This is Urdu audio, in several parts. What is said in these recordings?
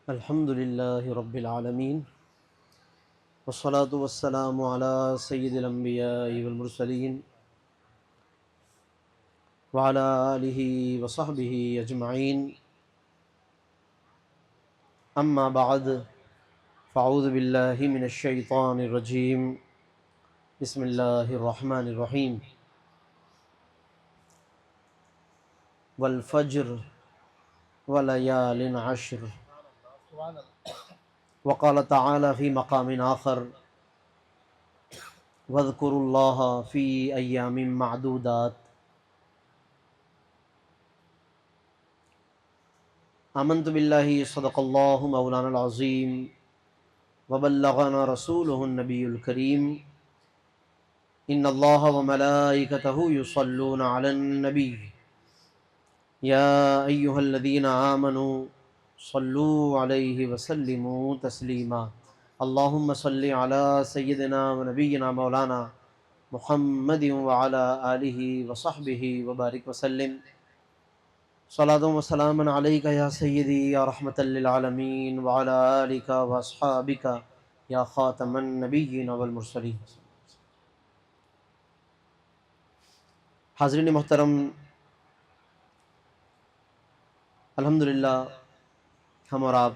الحمد لله رب العالمين والصلاة والسلام على سيد الأنبياء والمرسلين وعلى آله وصحبه أجمعين. أما بعد، فأعوذ بالله من الشيطان الرجيم. بسم الله الرحمن الرحيم. والفجر وليال عشر. وقال تعالى في مقام آخر: واذكروا الله في أيام معدودات. آمنت بالله صدق الله مولانا العظيم وبلغنا رسوله النبي الكريم. إن الله وملائكته يصلون على النبي يا أيها الذين آمنوا صلوا عليه وسلموا تسليما. اللهم صل على سيدنا ونبينا مولانا محمد وعلى آله وصحبه وبارك وسلم. صلاة وسلام عليك يا سيدي يا رحمة للعالمين وعلى آلك وأصحابك یا خاتم النبیین والمرسلین. حاضرین محترم، الحمدللہ ہم اور آپ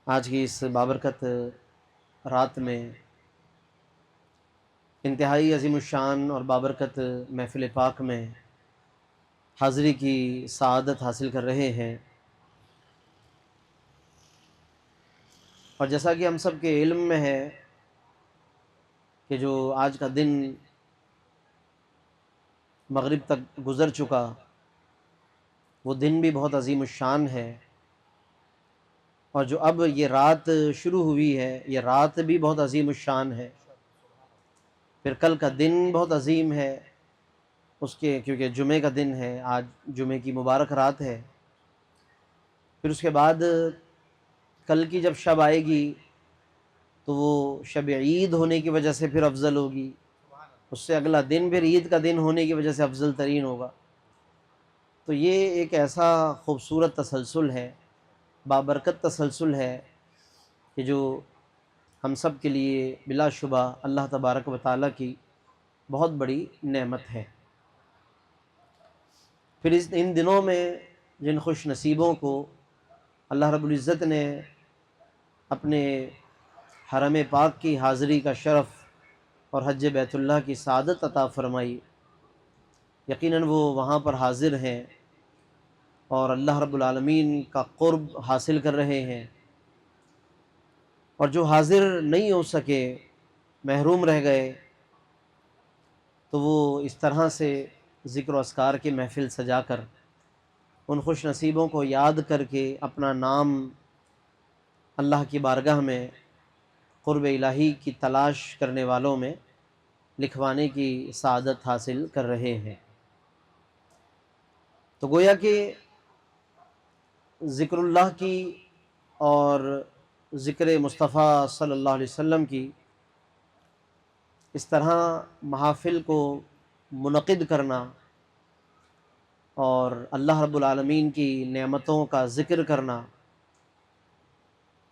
آج کی اس بابرکت رات میں انتہائی عظیم الشان اور بابرکت محفل پاک میں حاضری کی سعادت حاصل کر رہے ہیں. اور جیسا کہ ہم سب کے علم میں ہے کہ جو آج کا دن مغرب تک گزر چکا، وہ دن بھی بہت عظیم الشان ہے، اور جو اب یہ رات شروع ہوئی ہے یہ رات بھی بہت عظیم الشان ہے. پھر کل کا دن بہت عظیم ہے اس کے، کیونکہ جمعے کا دن ہے، آج جمعے کی مبارک رات ہے. پھر اس کے بعد کل کی جب شب آئے گی تو وہ شب عید ہونے کی وجہ سے پھر افضل ہوگی، اس سے اگلا دن پھر عید کا دن ہونے کی وجہ سے افضل ترین ہوگا. تو یہ ایک ایسا خوبصورت تسلسل ہے، بابرکت تسلسل ہے کہ جو ہم سب کے لیے بلا شبہ اللہ تبارک و تعالیٰ کی بہت بڑی نعمت ہے. پھر ان دنوں میں جن خوش نصیبوں کو اللہ رب العزت نے اپنے حرم پاک کی حاضری کا شرف اور حج بیت اللہ کی سعادت عطا فرمائی، یقیناً وہ وہاں پر حاضر ہیں اور اللہ رب العالمین کا قرب حاصل کر رہے ہیں. اور جو حاضر نہیں ہو سکے، محروم رہ گئے، تو وہ اس طرح سے ذکر و اذکار کی محفل سجا کر ان خوش نصیبوں کو یاد کر کے اپنا نام اللہ کی بارگاہ میں قرب الہی کی تلاش کرنے والوں میں لکھوانے کی سعادت حاصل کر رہے ہیں. تو گویا کہ ذکر اللہ کی اور ذکر مصطفیٰ صلی اللہ علیہ وسلم کی اس طرح محافل کو منعقد کرنا اور اللہ رب العالمین کی نعمتوں کا ذکر کرنا،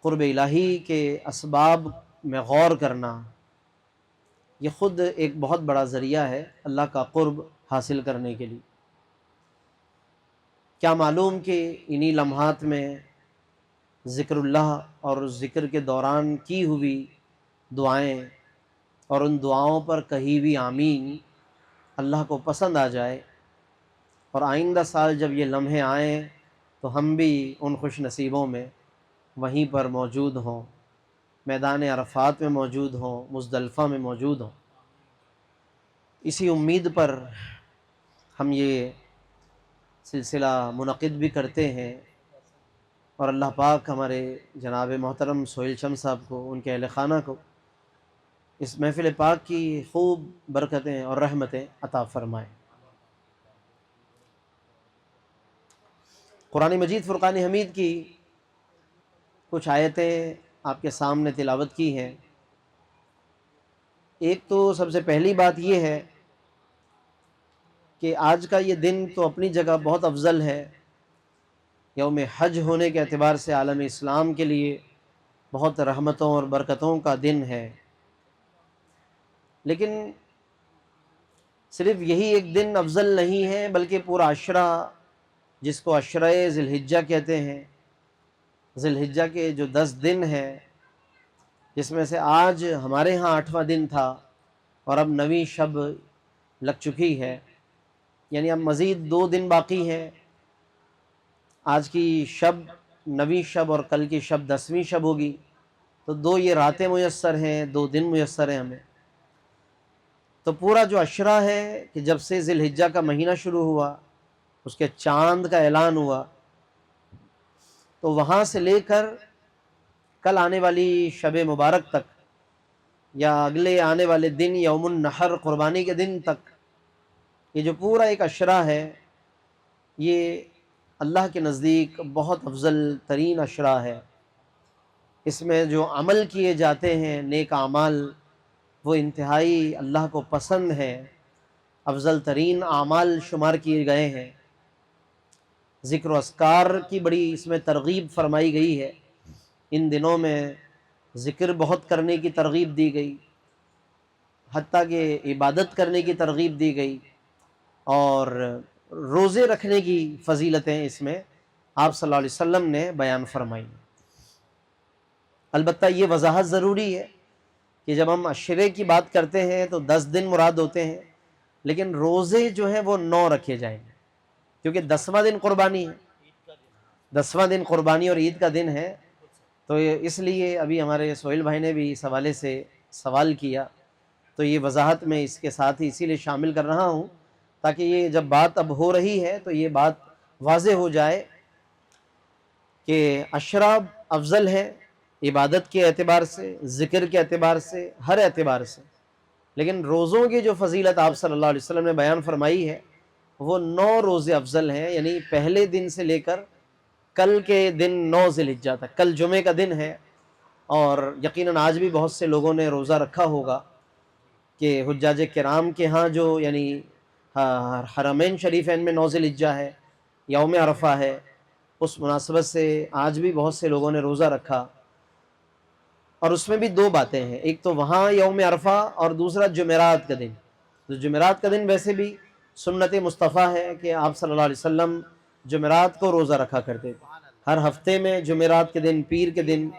قرب الہی کے اسباب میں غور کرنا، یہ خود ایک بہت بڑا ذریعہ ہے اللہ کا قرب حاصل کرنے کے لیے. کیا معلوم کہ انہی لمحات میں ذکر اللہ اور ذکر کے دوران کی ہوئی دعائیں اور ان دعاؤں پر کہی ہوئی آمین اللہ کو پسند آ جائے، اور آئندہ سال جب یہ لمحے آئیں تو ہم بھی ان خوش نصیبوں میں وہیں پر موجود ہوں، میدان عرفات میں موجود ہوں، مزدلفہ میں موجود ہوں. اسی امید پر ہم یہ سلسلہ منعقد بھی کرتے ہیں، اور اللہ پاک ہمارے جناب محترم سہیل شمس صاحب کو، ان کے اہل خانہ کو اس محفل پاک کی خوب برکتیں اور رحمتیں عطا فرمائے. قرآن مجید فرقان حمید کی کچھ آیتیں آپ کے سامنے تلاوت کی ہیں. ایک تو سب سے پہلی بات یہ ہے کہ آج کا یہ دن تو اپنی جگہ بہت افضل ہے، یوم حج ہونے کے اعتبار سے عالم اسلام کے لیے بہت رحمتوں اور برکتوں کا دن ہے، لیکن صرف یہی ایک دن افضل نہیں ہے، بلکہ پورا عشرہ، جس کو عشرہ ذی الحجہ کہتے ہیں، ذی الحجہ کے جو 10 دن ہیں، جس میں سے آج ہمارے ہاں 8واں دن تھا اور اب 9ویں شب لگ چکی ہے، یعنی اب مزید 2 دن باقی ہیں۔ آج کی شب 9ویں شب اور کل کی شب 10ویں شب ہوگی، تو 2 یہ راتیں میسر ہیں، 2 دن میسر ہیں ہمیں۔ تو پورا جو عشرہ ہے کہ جب سے ذی الحجہ کا مہینہ شروع ہوا، اس کے چاند کا اعلان ہوا، تو وہاں سے لے کر کل آنے والی شب مبارک تک، یا اگلے آنے والے دن یوم النحر قربانی کے دن تک، یہ جو پورا ایک عشرہ ہے، یہ اللہ کے نزدیک بہت افضل ترین عشرہ ہے۔ اس میں جو عمل کیے جاتے ہیں، نیک اعمال، وہ انتہائی اللہ کو پسند ہے، افضل ترین اعمال شمار کیے گئے ہیں۔ ذکر و اذکار کی بڑی اس میں ترغیب فرمائی گئی ہے، ان دنوں میں ذکر بہت کرنے کی ترغیب دی گئی، حتیٰ کہ عبادت کرنے کی ترغیب دی گئی، اور روزے رکھنے کی فضیلتیں اس میں آپ صلی اللہ علیہ وسلم نے بیان فرمائی۔ البتہ یہ وضاحت ضروری ہے کہ جب ہم عشرے کی بات کرتے ہیں تو 10 دن مراد ہوتے ہیں، لیکن روزے جو ہیں وہ 9 رکھے جائیں گے، کیونکہ 10واں دن قربانی ہے، 10واں دن قربانی اور عید کا دن ہے۔ تو اس لیے ابھی ہمارے سہیل بھائی نے بھی اس حوالے سے سوال کیا، تو یہ وضاحت میں اس کے ساتھ ہی اسی لیے شامل کر رہا ہوں، تاکہ یہ جب بات اب ہو رہی ہے تو یہ بات واضح ہو جائے کہ عشرہ افضل ہے عبادت کے اعتبار سے، ذکر کے اعتبار سے، ہر اعتبار سے، لیکن روزوں کی جو فضیلت آپ صلی اللہ علیہ وسلم نے بیان فرمائی ہے، وہ 9 روزے افضل ہیں، یعنی پہلے دن سے لے کر کل کے دن 9 ذی الحجہ تک۔ کل جمعے کا دن ہے، اور یقیناً آج بھی بہت سے لوگوں نے روزہ رکھا ہوگا کہ حجاج کرام کے ہاں جو یعنی حرمین شریفین میں 9 ذی الحجہ ہے، یوم عرفہ ہے، اس مناسبت سے آج بھی بہت سے لوگوں نے روزہ رکھا۔ اور اس میں بھی 2 باتیں ہیں، ایک تو وہاں یوم عرفہ، اور دوسرا جمعرات کا دن۔ تو جمعرات کا دن ویسے بھی سنت مصطفیٰ ہے کہ آپ صلی اللہ علیہ وسلم جمعرات کو روزہ رکھا کرتے تھے، ہر ہفتے میں جمعرات کے دن، پیر کے دن،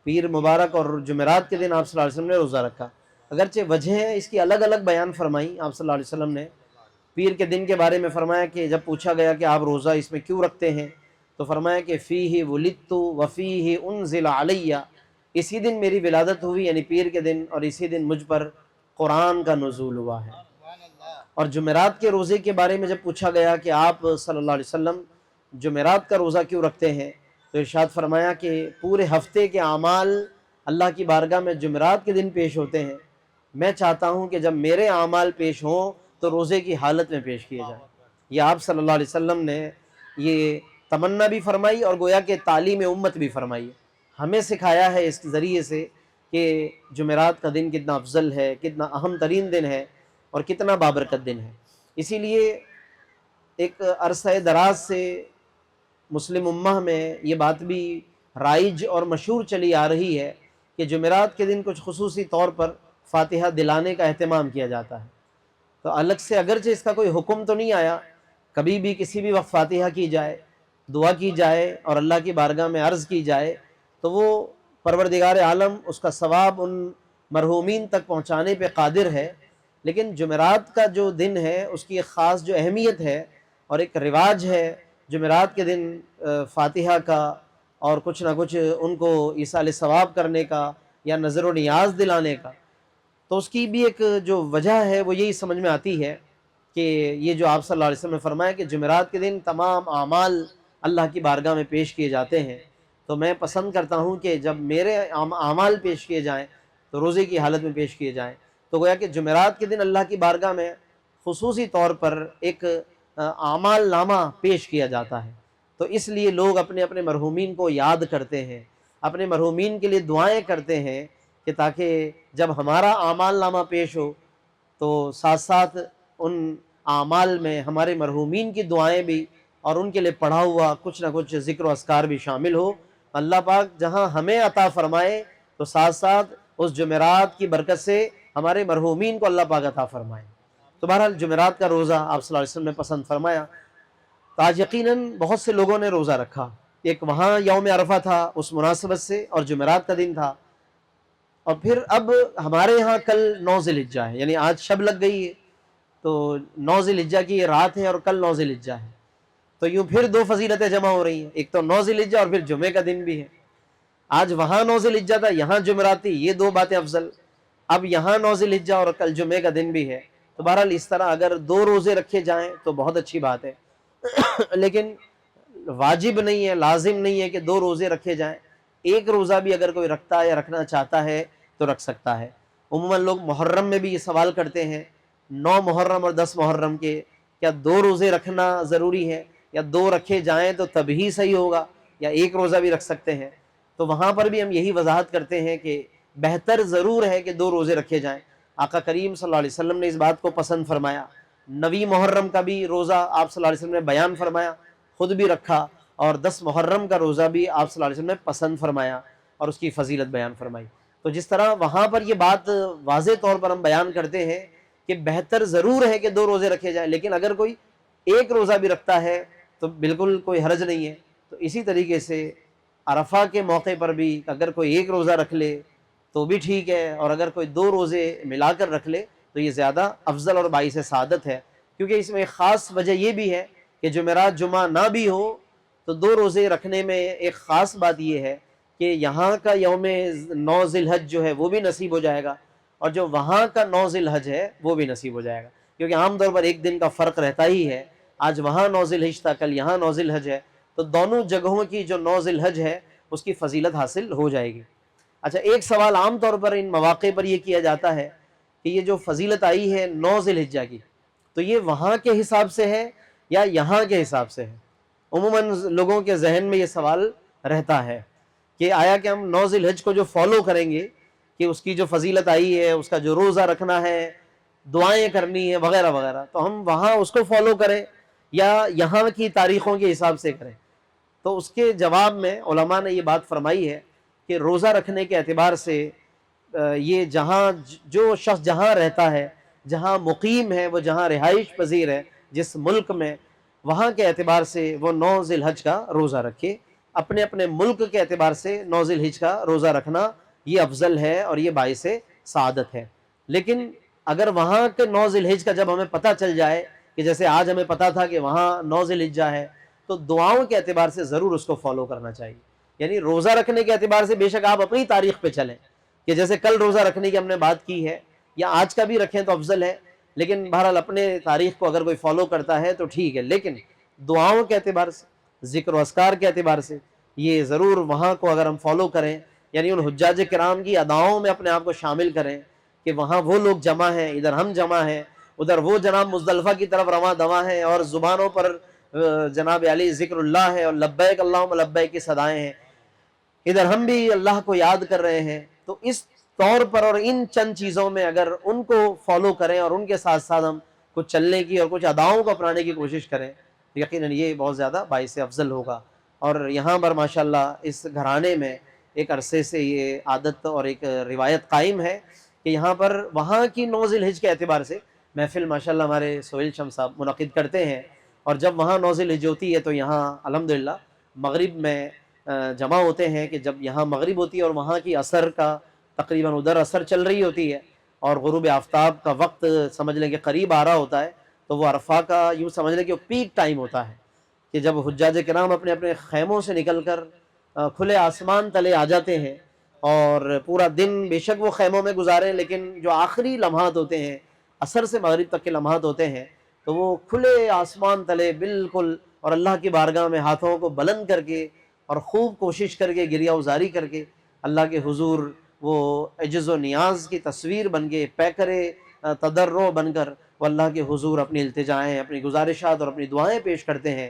پیر مبارک اور جمعرات کے دن آپ صلی اللہ علیہ وسلم نے روزہ رکھا۔ اگرچہ وجہیں اس کی الگ الگ بیان فرمائی آپ صلی اللہ علیہ وسلم نے۔ پیر کے دن کے بارے میں فرمایا کہ جب پوچھا گیا کہ آپ روزہ اس میں کیوں رکھتے ہیں، تو فرمایا کہ فیہ ولدت وفیہ انزل علیہ، اسی دن میری ولادت ہوئی، یعنی پیر کے دن، اور اسی دن مجھ پر قرآن کا نزول ہوا ہے۔ اور جمعرات کے روزے کے بارے میں جب پوچھا گیا کہ آپ صلی اللہ علیہ وسلم جمعرات کا روزہ کیوں رکھتے ہیں، تو ارشاد فرمایا کہ پورے ہفتے کے اعمال اللہ کی بارگاہ میں جمعرات کے دن پیش ہوتے ہیں، میں چاہتا ہوں کہ جب میرے اعمال پیش ہوں تو روزے کی حالت میں پیش کیے جائیں۔ یہ آپ صلی اللہ علیہ وسلم نے یہ تمنا بھی فرمائی، اور گویا کہ تعلیم امت بھی فرمائی، ہمیں سکھایا ہے اس کے ذریعے سے کہ جمعرات کا دن کتنا افضل ہے، کتنا اہم ترین دن ہے، اور کتنا بابرکت دن ہے۔ اسی لیے ایک عرصہ دراز سے مسلم امہ میں یہ بات بھی رائج اور مشہور چلی آ رہی ہے کہ جمعرات کے دن کچھ خصوصی طور پر فاتحہ دلانے کا اہتمام کیا جاتا ہے۔ تو الگ سے اگرچہ اس کا کوئی حکم تو نہیں آیا، کبھی بھی کسی بھی وقت فاتحہ کی جائے، دعا کی جائے اور اللہ کی بارگاہ میں عرض کی جائے، تو وہ پروردگار عالم اس کا ثواب ان مرحومین تک پہنچانے پہ قادر ہے۔ لیکن جمعرات کا جو دن ہے اس کی ایک خاص جو اہمیت ہے اور ایک رواج ہے جمعرات کے دن فاتحہ کا، اور کچھ نہ کچھ ان کو ایصال ثواب کرنے کا یا نظر و نیاز دلانے کا، تو اس کی بھی ایک جو وجہ ہے وہ یہی سمجھ میں آتی ہے کہ یہ جو آپ صلی اللہ علیہ وسلم نے فرمایا کہ جمعرات کے دن تمام اعمال اللہ کی بارگاہ میں پیش کیے جاتے ہیں، تو میں پسند کرتا ہوں کہ جب میرے اعمال پیش کیے جائیں تو روزے کی حالت میں پیش کیے جائیں۔ تو گویا کہ جمعرات کے دن اللہ کی بارگاہ میں خصوصی طور پر ایک اعمال نامہ پیش کیا جاتا ہے، تو اس لیے لوگ اپنے اپنے مرحومین کو یاد کرتے ہیں، اپنے مرحومین کے لیے دعائیں کرتے ہیں کہ تاکہ جب ہمارا اعمال نامہ پیش ہو تو ساتھ ساتھ ان اعمال میں ہمارے مرحومین کی دعائیں بھی اور ان کے لیے پڑھا ہوا کچھ نہ کچھ ذکر و اذکار بھی شامل ہو۔ اللہ پاک جہاں ہمیں عطا فرمائے تو ساتھ ساتھ اس جمعرات کی برکت سے ہمارے مرحومین کو اللہ پاک عطا فرمائے۔ تو بہرحال جمعرات کا روزہ آپ صلی اللہ علیہ وسلم نے پسند فرمایا، تو آج یقیناً بہت سے لوگوں نے روزہ رکھا۔ ایک وہاں یوم عرفہ تھا اس مناسبت سے، اور جمعرات کا دن تھا، اور پھر اب ہمارے یہاں کل 9 ذی الحجہ ہے، یعنی آج شب لگ گئی ہے، تو 9 ذی الحجہ کی یہ رات ہے اور کل 9 ذی الحجہ ہے، تو یوں پھر دو فضیلتیں جمع ہو رہی ہیں، ایک تو 9 ذی الحجہ اور پھر جمعے کا دن بھی ہے۔ آج وہاں 9 ذی الحجہ تھا، یہاں جمعرات تھی، یہ دو باتیں افضل۔ اب یہاں 9 ذی الحجہ اور کل جمعے کا دن بھی ہے، تو بہرحال اس طرح اگر 2 روزے رکھے جائیں تو بہت اچھی بات ہے، لیکن واجب نہیں ہے، لازم نہیں ہے کہ 2 روزے رکھے جائیں۔ ایک روزہ بھی اگر کوئی رکھتا ہے یا رکھنا چاہتا ہے تو رکھ سکتا ہے۔ عموماً لوگ محرم میں بھی یہ سوال کرتے ہیں، 9 محرم اور 10 محرم کے کیا 2 روزے رکھنا ضروری ہے، یا 2 رکھے جائیں تو تب ہی صحیح ہوگا، یا ایک روزہ بھی رکھ سکتے ہیں؟ تو وہاں پر بھی ہم یہی وضاحت کرتے ہیں کہ بہتر ضرور ہے کہ 2 روزے رکھے جائیں۔ آقا کریم صلی اللہ علیہ وسلم نے اس بات کو پسند فرمایا، 9 محرم کا بھی روزہ آپ صلی اللہ علیہ وسلم نے بیان فرمایا، خود بھی رکھا، اور 10 محرم کا روزہ بھی آپ صلی اللہ علیہ وسلم نے پسند فرمایا اور اس کی فضیلت بیان فرمائی۔ تو جس طرح وہاں پر یہ بات واضح طور پر ہم بیان کرتے ہیں کہ بہتر ضرور ہے کہ 2 روزے رکھے جائیں، لیکن اگر کوئی ایک روزہ بھی رکھتا ہے تو بالکل کوئی حرج نہیں ہے۔ تو اسی طریقے سے عرفہ کے موقع پر بھی اگر کوئی ایک روزہ رکھ لے تو بھی ٹھیک ہے، اور اگر کوئی 2 روزے ملا کر رکھ لے تو یہ زیادہ افضل اور باعث سعادت ہے، کیونکہ اس میں ایک خاص وجہ یہ بھی ہے کہ جمعرات جمعہ نہ بھی ہو تو 2 روزے رکھنے میں ایک خاص بات یہ ہے کہ یہاں کا یوم 9 ذی الحج جو ہے وہ بھی نصیب ہو جائے گا، اور جو وہاں کا 9 ذی الحج ہے وہ بھی نصیب ہو جائے گا، کیونکہ عام طور پر ایک دن کا فرق رہتا ہی ہے۔ آج وہاں 9 ذی الحج تھا، کل یہاں 9 ذی الحج ہے، تو دونوں جگہوں کی جو 9 ذی الحج ہے اس کی فضیلت حاصل ہو جائے گی۔ اچھا، ایک سوال عام طور پر ان مواقع پر یہ کیا جاتا ہے کہ یہ جو فضیلت آئی ہے 9 ذی الحجہ کی، تو یہ وہاں کے حساب سے ہے یا یہاں کے حساب سے ہے؟ عموماً لوگوں کے ذہن میں یہ سوال رہتا ہے کہ آیا کہ ہم 9 ذی الحج کو جو فالو کریں گے کہ اس کی جو فضیلت آئی ہے، اس کا جو روزہ رکھنا ہے، دعائیں کرنی ہے وغیرہ وغیرہ، تو ہم وہاں اس کو فالو کریں یا یہاں کی تاریخوں کے حساب سے کریں؟ تو اس کے جواب میں علماء نے یہ بات فرمائی ہے کہ روزہ رکھنے کے اعتبار سے یہ جہاں جو شخص جہاں رہتا ہے، جہاں مقیم ہے، وہ جہاں رہائش پذیر ہے جس ملک میں، وہاں کے اعتبار سے وہ 9 ذی الحج کا روزہ رکھے۔ اپنے اپنے ملک کے اعتبار سے 9 ذی الحج کا روزہ رکھنا یہ افضل ہے اور یہ باعث سعادت ہے۔ لیکن اگر وہاں کے 9 ذی الحج کا جب ہمیں پتہ چل جائے کہ جیسے آج ہمیں پتہ تھا کہ وہاں 9 ذی الحجہ ہے، تو دعاؤں کے اعتبار سے ضرور اس کو فالو کرنا چاہیے۔ یعنی روزہ رکھنے کے اعتبار سے بے شک آپ اپنی تاریخ پہ چلیں کہ جیسے کل روزہ رکھنے کی ہم نے بات کی ہے، یا آج کا بھی رکھیں تو افضل ہے، لیکن بہرحال اپنے تاریخ کو اگر کوئی فالو کرتا ہے تو ٹھیک ہے، لیکن دعاؤں کے اعتبار سے، ذکر و اذکار کے اعتبار سے یہ ضرور وہاں کو اگر ہم فالو کریں، یعنی ان حجاج کرام کی اداؤں میں اپنے آپ کو شامل کریں کہ وہاں وہ لوگ جمع ہیں، ادھر ہم جمع ہیں، ادھر وہ جناب مزدلفہ کی طرف رواں دواں ہیں اور زبانوں پر جناب علی ذکر اللہ ہے اور لبیک اللہم لبیک کی صدائیں ہیں، ادھر ہم بھی اللہ کو یاد کر رہے ہیں۔ تو اس طور پر اور ان چند چیزوں میں اگر ان کو فالو کریں اور ان کے ساتھ ساتھ ہم کچھ چلنے کی اور کچھ اداؤں کو اپنانے کی کوشش کریں، یقیناً یہ بہت زیادہ باعث افضل ہوگا۔ اور یہاں پر ماشاءاللہ اس گھرانے میں ایک عرصے سے یہ عادت اور ایک روایت قائم ہے کہ یہاں پر وہاں کی 9 ذی الحج کے اعتبار سے محفل ماشاءاللہ ہمارے سہیل شمس صاحب منعقد کرتے ہیں، اور جب وہاں 9 ذی الحج ہوتی ہے تو یہاں الحمدللہ مغرب میں جمع ہوتے ہیں کہ جب یہاں مغرب ہوتی ہے اور وہاں کی عصر کا تقریباً ادھر عصر چل رہی ہوتی ہے اور غروب آفتاب کا وقت سمجھ لیں کہ قریب آ رہا ہوتا ہے، تو وہ عرفہ کا یوں سمجھ لیں کہ وہ پیک ٹائم ہوتا ہے کہ جب حجاج کرام اپنے اپنے خیموں سے نکل کر کھلے آسمان تلے آ جاتے ہیں، اور پورا دن بے شک وہ خیموں میں گزاریں، لیکن جو آخری لمحات ہوتے ہیں عصر سے مغرب تک کے لمحات ہوتے ہیں تو وہ کھلے آسمان تلے بالکل، اور اللہ کی بارگاہ میں ہاتھوں کو بلند کر کے اور خوب کوشش کر کے گریہ وزاری کر کے اللہ کے حضور وہ عجز و نیاز کی تصویر بن کے پیکرے تضرع بن کر وہ اللہ کے حضور اپنی التجائیں، اپنی گزارشات اور اپنی دعائیں پیش کرتے ہیں۔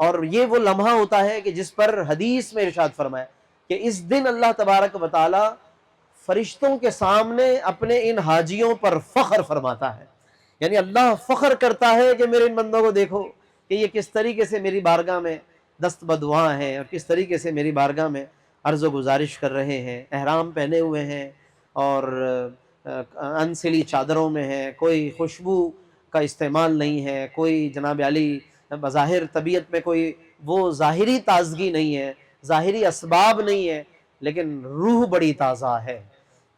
اور یہ وہ لمحہ ہوتا ہے کہ جس پر حدیث میں ارشاد فرمایا کہ اس دن اللہ تبارک و تعالی فرشتوں کے سامنے اپنے ان حاجیوں پر فخر فرماتا ہے، یعنی اللہ فخر کرتا ہے کہ میرے ان بندوں کو دیکھو کہ یہ کس طریقے سے میری بارگاہ میں دست بدعا ہیں اور کس طریقے سے میری بارگاہ میں عرض و گزارش کر رہے ہیں، احرام پہنے ہوئے ہیں اور انسلی چادروں میں ہیں، کوئی خوشبو کا استعمال نہیں ہے، کوئی جناب علی بظاہر طبیعت میں کوئی وہ ظاہری تازگی نہیں ہے، ظاہری اسباب نہیں ہے، لیکن روح بڑی تازہ ہے۔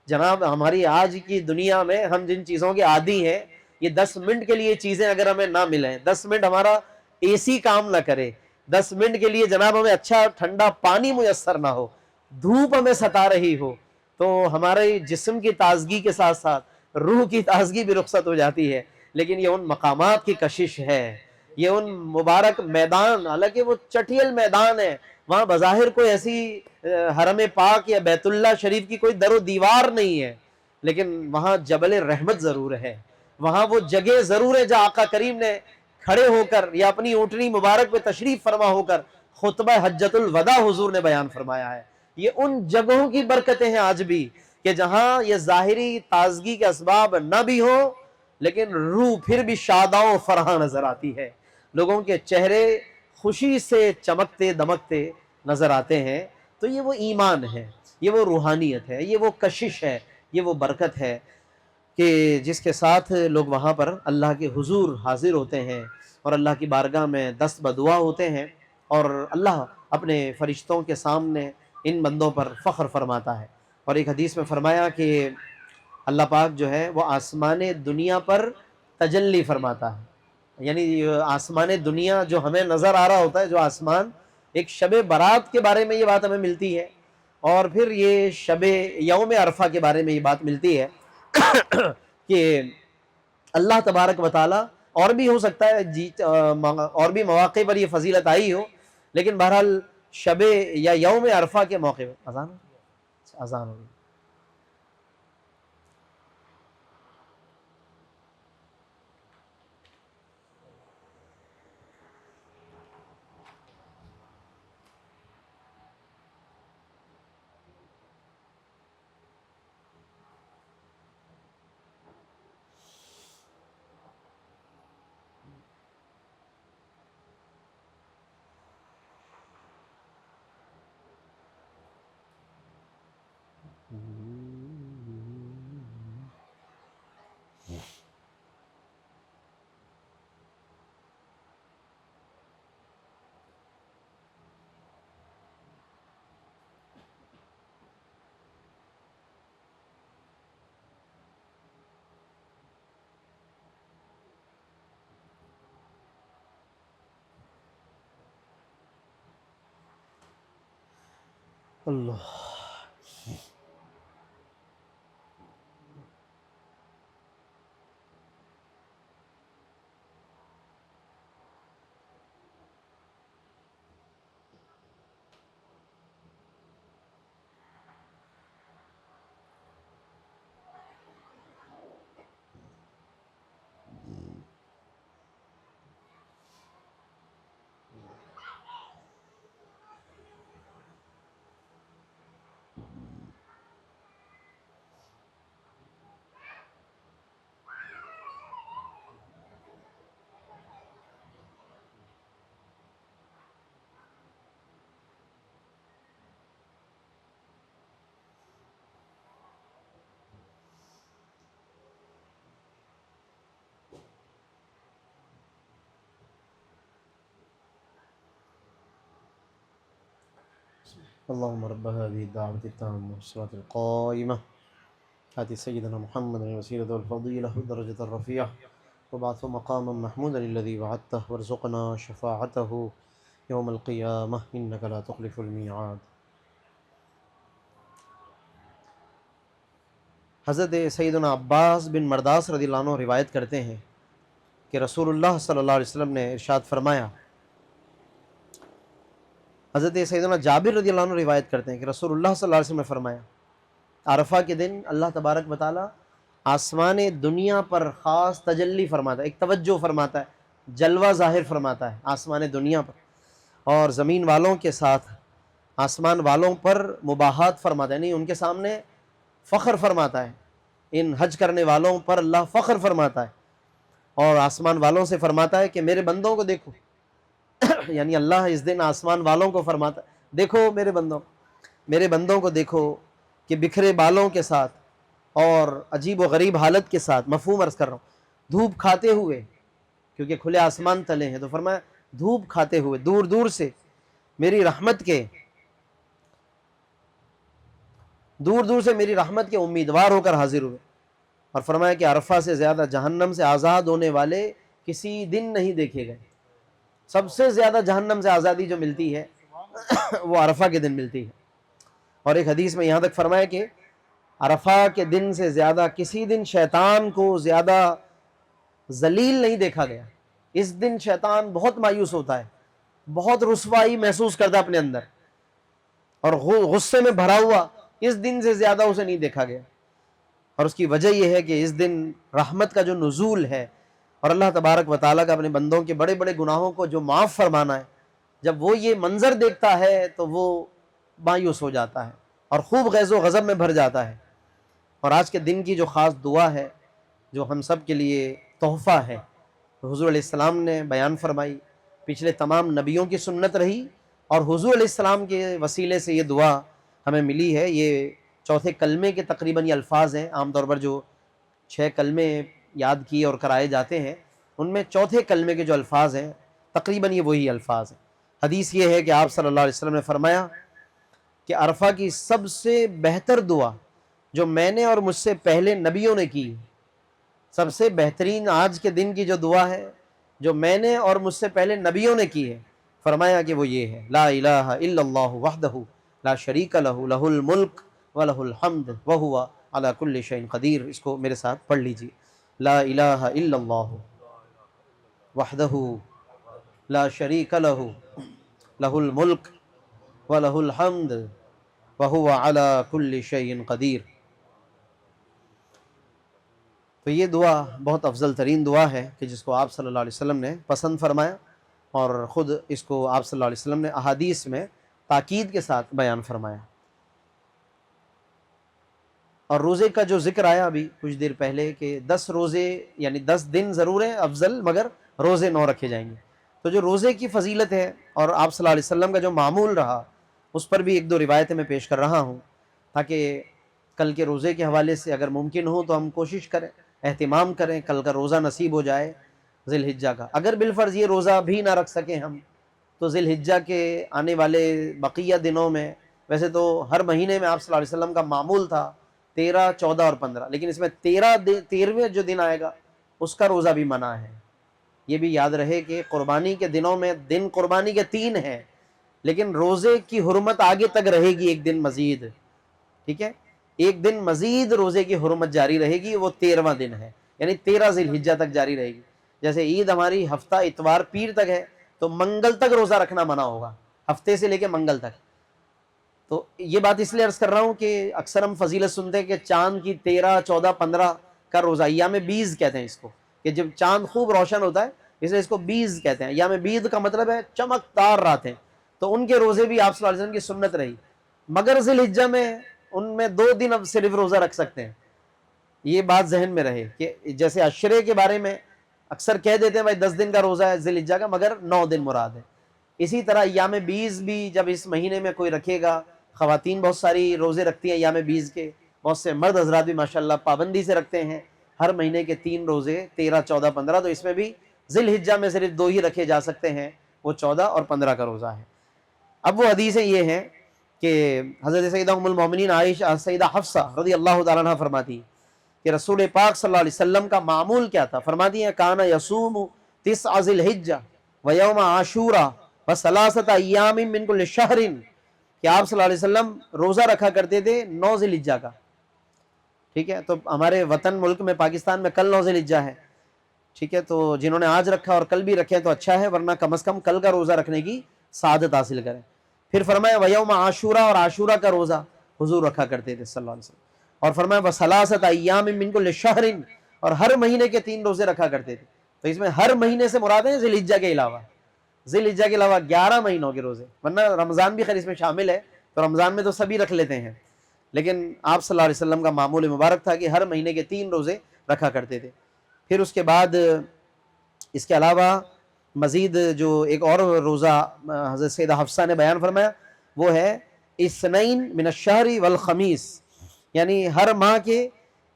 جناب ہماری آج کی دنیا میں ہم جن چیزوں کے عادی ہیں، یہ 10 منٹ کے لیے چیزیں اگر ہمیں نہ ملیں، 10 منٹ ہمارا اے سی کام نہ کرے، 10 منٹ کے لیے جناب ہمیں اچھا ٹھنڈا پانی میسر نہ ہو، دھوپ ہمیں ستا رہی ہو، تو ہمارے جسم کی تازگی کے ساتھ ساتھ روح کی تازگی بھی رخصت ہو جاتی ہے۔ لیکن یہ ان مقامات کی کشش ہے، یہ ان مبارک میدان، حالانکہ وہ چٹیل میدان ہے، وہاں بظاہر کوئی ایسی حرم پاک یا بیت اللہ شریف کی کوئی در و دیوار نہیں ہے، لیکن وہاں جبل رحمت ضرور ہے، وہاں وہ جگہ ضرور ہے جہاں آقا کریم نے کھڑے ہو کر یا اپنی اونٹنی مبارک پہ تشریف فرما ہو کر خطبہ حجت الوداع حضور نے بیان فرمایا ہے۔ یہ ان جگہوں کی برکتیں ہیں آج بھی کہ جہاں یہ ظاہری تازگی کے اسباب نہ بھی ہو، لیکن روح پھر بھی شاداں و فرحاں نظر آتی ہے، لوگوں کے چہرے خوشی سے چمکتے دمکتے نظر آتے ہیں۔ تو یہ وہ ایمان ہے، یہ وہ روحانیت ہے، یہ وہ کشش ہے، یہ وہ برکت ہے کہ جس کے ساتھ لوگ وہاں پر اللہ کے حضور حاضر ہوتے ہیں اور اللہ کی بارگاہ میں دست بدعا ہوتے ہیں، اور اللہ اپنے فرشتوں کے سامنے ان بندوں پر فخر فرماتا ہے۔ اور ایک حدیث میں فرمایا کہ اللہ پاک جو ہے وہ آسمان دنیا پر تجلی فرماتا ہے، یعنی آسمان دنیا جو ہمیں نظر آ رہا ہوتا ہے، جو آسمان، ایک شب برات کے بارے میں یہ بات ہمیں ملتی ہے، اور پھر یہ شب یوم عرفہ کے بارے میں یہ بات ملتی ہے کہ اللہ تبارک و تعالی، اور بھی ہو سکتا ہے اور بھی مواقع پر یہ فضیلت آئی ہو، لیکن بہرحال شب یا یوم عرفہ کے موقع پر اذان ہو گئی۔ اللہ اللهم رب هذه الدعوة التامة والصلاة القائمة آت سيدنا محمد الوسيلة والفضيلة والدرجة الرفيعة وابعثه مقاما محمودا الذي وعدته وارزقنا شفاعته يوم القيامة إنك لا تخلف الميعاد۔ حضرت سیدنا عباس بن مرداس رضی اللہ عنہ روایت کرتے ہیں کہ رسول اللہ صلی اللہ علیہ وسلم نے ارشاد فرمایا، حضرت سیدنا جابر رضی اللہ عنہ روایت کرتے ہیں کہ رسول اللہ صلی اللہ علیہ وسلم نے فرمایا، عرفہ کے دن اللہ تبارک و تعالی آسمان دنیا پر خاص تجلی فرماتا ہے، ایک توجہ فرماتا ہے، جلوہ ظاہر فرماتا ہے آسمان دنیا پر، اور زمین والوں کے ساتھ آسمان والوں پر مباحات فرماتا ہے، نہیں ان کے سامنے فخر فرماتا ہے، ان حج کرنے والوں پر اللہ فخر فرماتا ہے، اور آسمان والوں سے فرماتا ہے کہ میرے بندوں کو دیکھو، یعنی اللہ اس دن آسمان والوں کو فرماتا، دیکھو میرے بندوں کو دیکھو کہ بکھرے بالوں کے ساتھ اور عجیب و غریب حالت کے ساتھ، مفہوم عرض کر رہا ہوں، دھوپ کھاتے ہوئے، کیونکہ کھلے آسمان تلے ہیں، تو فرمایا دھوپ کھاتے ہوئے دور دور سے میری رحمت کے امیدوار ہو کر حاضر ہوئے، اور فرمایا کہ عرفہ سے زیادہ جہنم سے آزاد ہونے والے کسی دن نہیں دیکھے گئے۔ سب سے زیادہ جہنم سے آزادی جو ملتی ہے وہ عرفہ کے دن ملتی ہے۔ اور ایک حدیث میں یہاں تک فرمایا کہ عرفہ کے دن سے زیادہ کسی دن شیطان کو زیادہ ذلیل نہیں دیکھا گیا۔ اس دن شیطان بہت مایوس ہوتا ہے، بہت رسوائی محسوس کرتا اپنے اندر، اور غصے میں بھرا ہوا، اس دن سے زیادہ اسے نہیں دیکھا گیا۔ اور اس کی وجہ یہ ہے کہ اس دن رحمت کا جو نزول ہے، اور اللہ تبارک و تعالیٰ کا اپنے بندوں کے بڑے بڑے گناہوں کو جو معاف فرمانا ہے، جب وہ یہ منظر دیکھتا ہے تو وہ مایوس ہو جاتا ہے اور خوب غیظ و غضب میں بھر جاتا ہے۔ اور آج کے دن کی جو خاص دعا ہے، جو ہم سب کے لیے تحفہ ہے، حضور علیہ السلام نے بیان فرمائی، پچھلے تمام نبیوں کی سنت رہی، اور حضور علیہ السلام کے وسیلے سے یہ دعا ہمیں ملی ہے۔ یہ چوتھے کلمے کے تقریباً یہ الفاظ ہیں۔ عام طور پر جو 6 کلمے یاد کیے اور کرائے جاتے ہیں، ان میں چوتھے کلمے کے جو الفاظ ہیں تقریباً یہ وہی الفاظ ہیں۔ حدیث یہ ہے کہ آپ صلی اللہ علیہ وسلم نے فرمایا کہ عرفہ کی سب سے بہتر دعا جو میں نے اور مجھ سے پہلے نبیوں نے کی، سب سے بہترین آج کے دن کی جو دعا ہے جو میں نے اور مجھ سے پہلے نبیوں نے کی ہے، فرمایا کہ وہ یہ ہے، لا الہ الا اللہ وحدہ لا شریک لہ لہ الملک ولہ الحمد وہو علی کل شیء قدیر۔ اس کو میرے ساتھ پڑھ لیجیے، لا الہ الا اللہ وحدہ لا شریک لہ لہ الملک ولہ الحمد وہو علی کل شیء قدیر۔ تو یہ دعا بہت افضل ترین دعا ہے کہ جس کو آپ صلی اللہ علیہ وسلم نے پسند فرمایا، اور خود اس کو آپ صلی اللہ علیہ وسلم نے احادیث میں تاکید کے ساتھ بیان فرمایا۔ اور روزے کا جو ذکر آیا ابھی کچھ دیر پہلے کہ 10 روزے یعنی 10 دن ضرور ہیں افضل، مگر روزے 9 رکھے جائیں گے۔ تو جو روزے کی فضیلت ہے اور آپ صلی اللہ علیہ وسلم کا جو معمول رہا، اس پر بھی ایک دو روایتیں میں پیش کر رہا ہوں، تاکہ کل کے روزے کے حوالے سے اگر ممکن ہو تو ہم کوشش کریں، اہتمام کریں، کل کا روزہ نصیب ہو جائے ذی الحجہ کا۔ اگر بالفرض یہ روزہ بھی نہ رکھ سکیں ہم، تو ذی الحجہ کے آنے والے بقیہ دنوں میں، ویسے تو ہر مہینے میں آپ صلی اللہ علیہ وسلم کا معمول تھا 13، 14 اور 15، لیکن اس میں 13ویں جو دن آئے گا اس کا روزہ بھی منع ہے۔ یہ بھی یاد رہے کہ قربانی کے دنوں میں دن قربانی کے 3 ہیں، لیکن روزے کی حرمت آگے تک رہے گی ایک دن مزید، ٹھیک ہے، ایک دن مزید روزے کی حرمت جاری رہے گی، وہ 13واں دن ہے، یعنی 13 ذی الحجہ تک جاری رہے گی۔ جیسے عید ہماری ہفتہ اتوار پیر تک ہے، تو منگل تک روزہ رکھنا منع ہوگا، ہفتے سے لے کے منگل تک۔ تو یہ بات اس لیے عرض کر رہا ہوں کہ اکثر ہم فضیلت سنتے ہیں کہ چاند کی 13، 14، 15 کا روزہ، ایام بیز کہتے ہیں اس کو، کہ جب چاند خوب روشن ہوتا ہے اس لیے اس کو بیز کہتے ہیں۔ ایام بیز کا مطلب ہے چمکدار راتیں، تو ان کے روزے بھی آپ صلی اللہ علیہ وسلم کی سنت رہی، مگر ذی الحجہ میں ان میں 2 دن اب صرف روزہ رکھ سکتے ہیں۔ یہ بات ذہن میں رہے کہ جیسے عشرے کے بارے میں اکثر کہہ دیتے ہیں بھائی 10 دن کا روزہ ہے ذی الحجہ کا، مگر 9 دن مراد ہے۔ اسی طرح ایام بیز بھی جب اس مہینے میں کوئی رکھے گا، خواتین بہت ساری روزے رکھتی ہیں ایام بیز کے، بہت سے مرد حضرات بھی ماشاءاللہ پابندی سے رکھتے ہیں ہر مہینے کے 3 روزے، 13، 14، 15، تو اس میں بھی ذی الحجہ میں صرف 2 ہی رکھے جا سکتے ہیں، وہ 14 اور 15 کا روزہ ہے۔ اب وہ حدیثیں یہ ہیں کہ حضرت سیدہ ام المومنین عائشہ سیدہ حفصہ رضی اللہ تعالیٰ عنہ فرماتی کہ رسول پاک صلی اللہ علیہ وسلم کا معمول کیا تھا، فرماتی ہیں کانا یصوم 9 ذی الحجہ ویوم عاشوراء وثلاثۃ ایام من کل شہر، کہ آپ صلی اللہ علیہ وسلم روزہ رکھا کرتے تھے 9 ذی الحجہ کا، ٹھیک ہے، تو ہمارے وطن ملک میں پاکستان میں کل 9 ذی الحجہ ہے، ٹھیک ہے، تو جنہوں نے آج رکھا اور کل بھی رکھے تو اچھا ہے، ورنہ کم از کم کل کا روزہ رکھنے کی سعادت حاصل کریں۔ پھر فرمایا ویوم عاشوراء، اور عاشوراء کا روزہ حضور رکھا کرتے تھے صلی اللہ علیہ وسلم، اور فرمایا وثلاثۃ ایام من کل شہر، اور ہر مہینے کے 3 روزے رکھا کرتے تھے۔ تو اس میں ہر مہینے سے مراد ہے ذی الحجہ کے علاوہ، ذی الحجہ کے علاوہ 11 مہینوں کے روزے، ورنہ رمضان بھی خیر اس میں شامل ہے، تو رمضان میں تو سبھی رکھ لیتے ہیں، لیکن آپ صلی اللہ علیہ وسلم کا معمول مبارک تھا کہ ہر مہینے کے 3 روزے رکھا کرتے تھے۔ پھر اس کے بعد اس کے علاوہ مزید جو ایک اور روزہ حضرت سیدہ حفصہ نے بیان فرمایا وہ ہے اثنین من الشہر والخمیس، یعنی ہر ماہ کے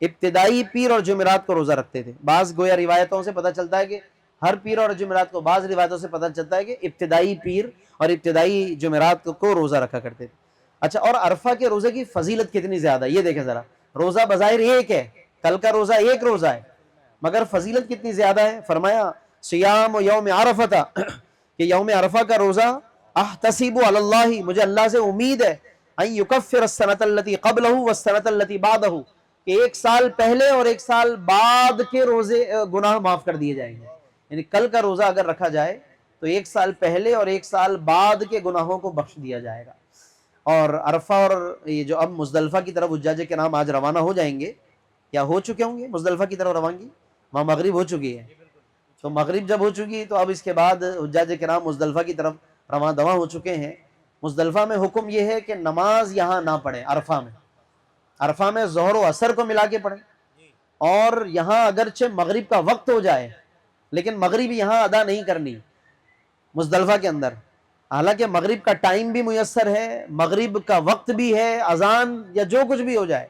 ابتدائی پیر اور جمعرات کو روزہ رکھتے تھے۔ بعض گویا روایتوں سے پتہ چلتا ہے کہ ہر پیر اور جمعرات کو، بعض روایتوں سے پتہ چلتا ہے کہ ابتدائی پیر اور ابتدائی جمعرات کو روزہ رکھا کرتے تھے۔ اچھا، اور عرفہ کے روزے کی فضیلت کتنی زیادہ ہے یہ دیکھیں ذرا، روزہ بظاہر ایک ہے، کل کا روزہ ایک روزہ ہے، مگر فضیلت کتنی زیادہ ہے۔ فرمایا سیام یوم عرفہ کہ یوم عرفہ کا روزہ احتسب علی اللہ، مجھے اللہ سے امید ہے، ان یکفر السنۃ التی قبلہ والسنۃ التی بعدہ، کہ ایک سال پہلے اور ایک سال بعد کے روزے گناہ معاف کر دیے جائیں گے۔ یعنی کل کا روزہ اگر رکھا جائے تو ایک سال پہلے اور ایک سال بعد کے گناہوں کو بخش دیا جائے گا۔ اور عرفہ اور یہ جو اب مزدلفہ کی طرف حجاج کے نام آج روانہ ہو جائیں گے یا ہو چکے ہوں گے، مزدلفہ کی طرف روانگی وہاں مغرب ہو چکی ہے، تو مغرب جب ہو چکی تو اب اس کے بعد حجاج کرام مزدلفہ کی طرف رواں دواں ہو چکے ہیں۔ مزدلفہ میں حکم یہ ہے کہ نماز یہاں نہ پڑھیں، عرفہ میں ظہر و عصر کو ملا کے پڑھیں، اور یہاں اگرچہ مغرب کا وقت ہو جائے لیکن مغرب یہاں ادا نہیں کرنی مزدلفہ کے اندر، حالانکہ مغرب کا ٹائم بھی میسر ہے، مغرب کا وقت بھی ہے، اذان یا جو کچھ بھی ہو جائے،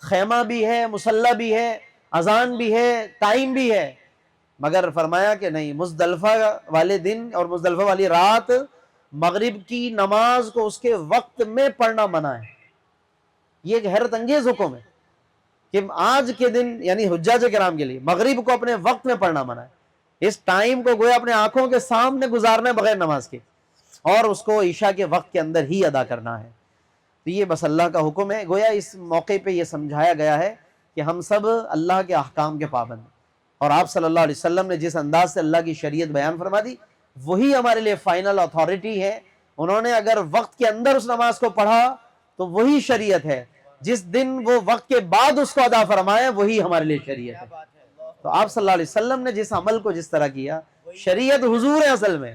خیمہ بھی ہے، مصلی بھی ہے، اذان بھی ہے، ٹائم بھی ہے، مگر فرمایا کہ نہیں، مزدلفہ والے دن اور مزدلفہ والی رات مغرب کی نماز کو اس کے وقت میں پڑھنا منع ہے۔ یہ ایک حیرت انگیز حکم ہے کہ آج کے دن یعنی حجاج کرام کے لیے مغرب کو اپنے وقت میں پڑھنا منع ہے، اس ٹائم کو گویا اپنے آنکھوں کے سامنے گزارنا ہے بغیر نماز کے، اور اس کو عشاء کے وقت کے اندر ہی ادا کرنا ہے۔ تو یہ بس اللہ کا حکم ہے، گویا اس موقع پہ یہ سمجھایا گیا ہے کہ ہم سب اللہ کے احکام کے پابند ہیں، اور آپ صلی اللہ علیہ وسلم نے جس انداز سے اللہ کی شریعت بیان فرما دی وہی ہمارے لیے فائنل اتھارٹی ہے۔ انہوں نے اگر وقت کے اندر اس نماز کو پڑھا تو وہی شریعت ہے، جس دن وہ وقت کے بعد اس کو ادا فرمائے وہی ہمارے لیے شریعت ہے۔ تو آپ صلی اللہ علیہ وسلم نے جس عمل کو جس طرح کیا، شریعت حضور ہے اصل میں۔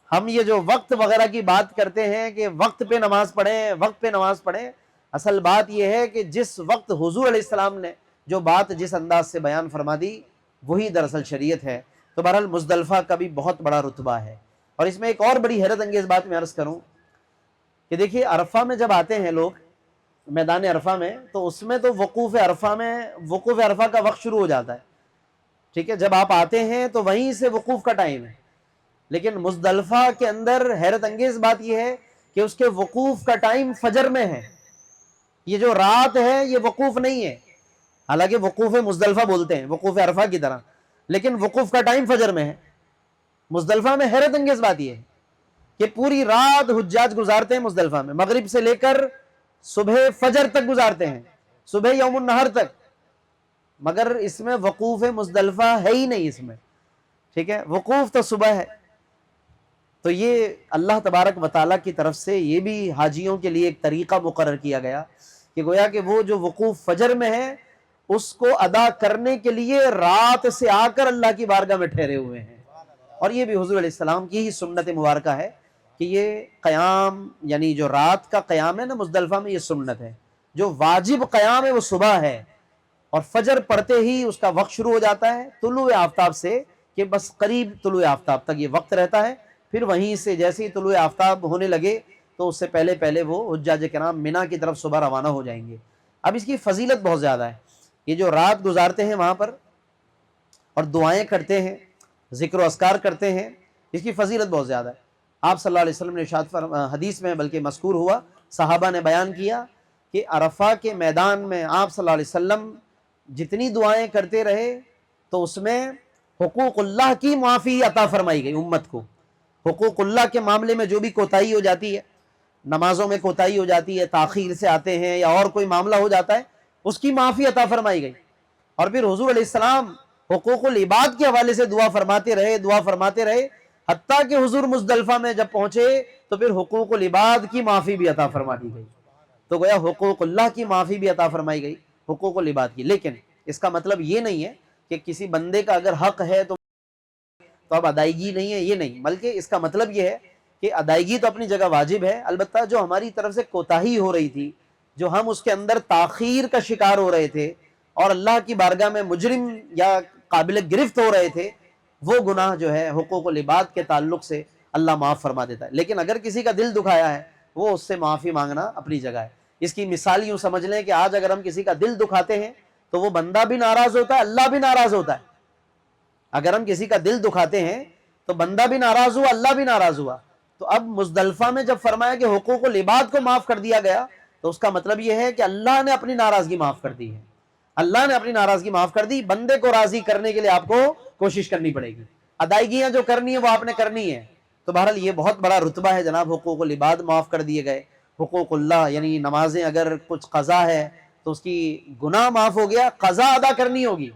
ہم یہ جو وقت وغیرہ کی بات کرتے ہیں کہ وقت پہ نماز پڑھیں، وقت پہ نماز پڑھیں، اصل بات یہ ہے کہ جس وقت حضور علیہ السلام نے جو بات جس انداز سے بیان فرما دی وہی دراصل شریعت ہے۔ تو بہرحال مزدلفہ کا بھی بہت بڑا رتبہ ہے، اور اس میں ایک اور بڑی حیرت انگیز بات میں عرض کروں کہ دیکھیے عرفہ میں جب آتے ہیں لوگ میدان عرفہ میں، تو اس میں تو وقوف عرفہ کا وقت شروع ہو جاتا ہے، ٹھیک ہے، جب آپ آتے ہیں تو وہیں سے وقوف کا ٹائم ہے، لیکن مزدلفہ کے اندر حیرت انگیز بات یہ ہے کہ اس کے وقوف کا ٹائم فجر میں ہے۔ یہ جو رات ہے یہ وقوف نہیں ہے، حالانکہ وقوف مزدلفہ بولتے ہیں وقوف عرفہ کی طرح، لیکن وقوف کا ٹائم فجر میں ہے۔ مزدلفہ میں حیرت انگیز بات یہ ہے کہ پوری رات حجاج گزارتے ہیں مزدلفہ میں، مغرب سے لے کر صبح فجر تک گزارتے ہیں، صبح یوم النہر تک، مگر اس میں وقوف مزدلفہ ہے ہی نہیں اس میں، ٹھیک ہے، وقوف تو صبح ہے۔ تو یہ اللہ تبارک و تعالیٰ کی طرف سے یہ بھی حاجیوں کے لیے ایک طریقہ مقرر کیا گیا کہ گویا کہ وہ جو وقوف فجر میں ہے اس کو ادا کرنے کے لیے رات سے آ کر اللہ کی بارگاہ میں ٹھہرے ہوئے ہیں، اور یہ بھی حضور علیہ السلام کی ہی سنت مبارکہ ہے کہ یہ قیام یعنی جو رات کا قیام ہے نا مزدلفہ میں، یہ سنت ہے، جو واجب قیام ہے وہ صبح ہے، اور فجر پڑھتے ہی اس کا وقت شروع ہو جاتا ہے طلوع آفتاب سے، کہ بس قریب طلوع آفتاب تک یہ وقت رہتا ہے، پھر وہیں سے جیسے ہی طلوع آفتاب ہونے لگے تو اس سے پہلے پہلے وہ حجاج کرام منی کی طرف صبح روانہ ہو جائیں گے۔ اب اس کی فضیلت بہت زیادہ ہے، یہ جو رات گزارتے ہیں وہاں پر اور دعائیں کرتے ہیں، ذکر و اذکار کرتے ہیں، اس کی فضیلت بہت زیادہ ہے۔ آپ صلی اللہ علیہ وسلم نے حدیث میں بلکہ مذکور ہوا، صحابہ نے بیان کیا کہ عرفہ کے میدان میں آپ صلی اللہ علیہ وسلم جتنی دعائیں کرتے رہے تو اس میں حقوق اللہ کی معافی عطا فرمائی گئی امت کو۔ حقوق اللہ کے معاملے میں جو بھی کوتاہی ہو جاتی ہے، نمازوں میں کوتاہی ہو جاتی ہے، تاخیر سے آتے ہیں یا اور کوئی معاملہ ہو جاتا ہے، اس کی معافی عطا فرمائی گئی۔ اور پھر حضور علیہ السلام حقوق العباد کے حوالے سے دعا فرماتے رہے، حتیٰ کہ حضور مزدلفہ میں جب پہنچے تو پھر حقوق العباد کی معافی بھی عطا فرما دی گئی۔ تو گویا حقوق اللہ کی معافی بھی عطا فرمائی گئی، حقوق العباد کی۔ لیکن اس کا مطلب یہ نہیں ہے کہ کسی بندے کا اگر حق ہے تو اب ادائیگی نہیں ہے، یہ نہیں، بلکہ اس کا مطلب یہ ہے کہ ادائیگی تو اپنی جگہ واجب ہے، البتہ جو ہماری طرف سے کوتاہی ہو رہی تھی، جو ہم اس کے اندر تاخیر کا شکار ہو رہے تھے اور اللہ کی بارگاہ میں مجرم یا قابل گرفت ہو رہے تھے، وہ گناہ جو ہے حقوق العباد کے تعلق سے اللہ معاف فرما دیتا ہے. لیکن اگر کسی کا دل دکھایا ہے وہ اس سے معافی مانگنا اپنی جگہ ہے. اس کی مثال یوں سمجھ لیں کہ آج اگر ہم کسی کا دل دکھاتے ہیں تو وہ بندہ بھی ناراض ہوتا ہے، اللہ بھی ناراض ہوتا ہے. اگر ہم کسی کا دل دکھاتے ہیں تو بندہ بھی ناراض ہوا، اللہ بھی ناراض ہوا. تو اب مزدلفہ میں جب فرمایا کہ حقوق العباد کو معاف کر دیا گیا تو اس کا مطلب یہ ہے کہ اللہ نے اپنی ناراضگی معاف کر دی ہے. اللہ نے اپنی ناراضگی معاف کر دی. بندے کو راضی کرنے کے لیے آپ کو کوشش کرنی پڑے گی، ادائیگیاں جو کرنی ہے وہ آپ نے کرنی ہے. تو بہرحال یہ بہت بڑا رتبہ ہے جناب، حقوق العباد معاف کر دیے گئے. حقوق اللہ یعنی نمازیں اگر کچھ قضا ہے تو اس کی گناہ معاف ہو گیا، قضا ادا کرنی ہوگی،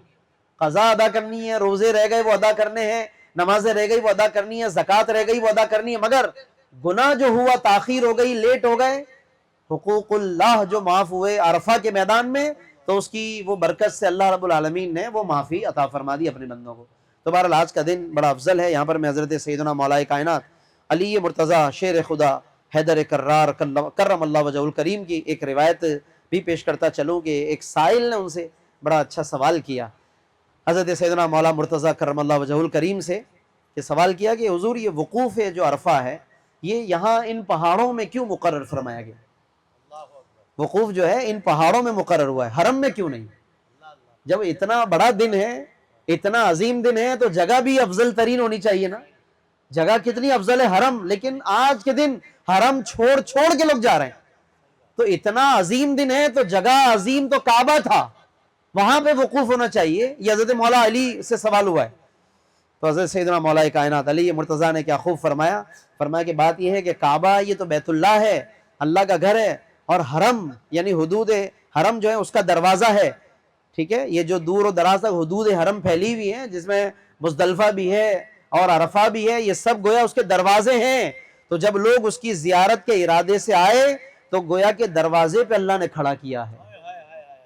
قضا ادا کرنی ہے. روزے رہ گئے وہ ادا کرنے ہیں، نمازیں رہ گئی وہ ادا کرنی ہے، زکوٰۃ رہ گئی وہ ادا کرنی ہے. مگر گناہ جو ہوا، تاخیر ہو گئی، لیٹ ہو گئے، حقوق اللہ جو معاف ہوئے عرفہ کے میدان میں، تو اس کی وہ برکت سے اللہ رب العالمین نے وہ معافی عطا فرما دی اپنے بندوں کو. تو بہرحال آج کا دن بڑا افضل ہے. یہاں پر میں حضرت سیدنا مولا کائنات علی مرتضیٰ شیر خدا حیدر کرار کرم اللہ وجہ الکریم کی ایک روایت بھی پیش کرتا چلوں کہ ایک سائل نے ان سے بڑا اچھا سوال کیا حضرت سیدنا مولا مرتضیٰ کرم اللہ وجہ الکریم سے، کہ سوال کیا کہ حضور یہ وقوف ہے جو عرفہ ہے یہ یہاں ان پہاڑوں میں کیوں مقرر فرمایا گیا؟ وقوف جو ہے ان پہاڑوں میں مقرر ہوا ہے، حرم میں کیوں نہیں؟ جب اتنا بڑا دن ہے، اتنا عظیم دن ہے، تو جگہ بھی افضل ترین ہونی چاہیے نا. جگہ کتنی افضل ہے، حرم. لیکن آج کے دن حرم چھوڑ کے لوگ جا رہے ہیں. تو اتنا عظیم دن ہے تو جگہ عظیم تو کعبہ تھا، وہاں پہ وقوف ہونا چاہیے. یہ حضرت مولا علی سے سوال ہوا ہے. تو حضرت سیدنا مولا کائنات علی مرتضیٰ نے کیا خوب فرمایا کہ بات یہ ہے کہ کعبہ یہ تو بیت اللہ ہے، اللہ کا گھر ہے، اور حرم یعنی حدود حرم جو ہے اس کا دروازہ ہے. ٹھیک ہے، یہ جو دور و دراز تک حدود حرم پھیلی ہوئی ہیں جس میں مزدلفہ بھی ہے اور عرفہ بھی ہے، یہ سب گویا اس کے دروازے ہیں. تو جب لوگ اس کی زیارت کے ارادے سے آئے تو گویا کہ دروازے پہ اللہ نے کھڑا کیا ہے.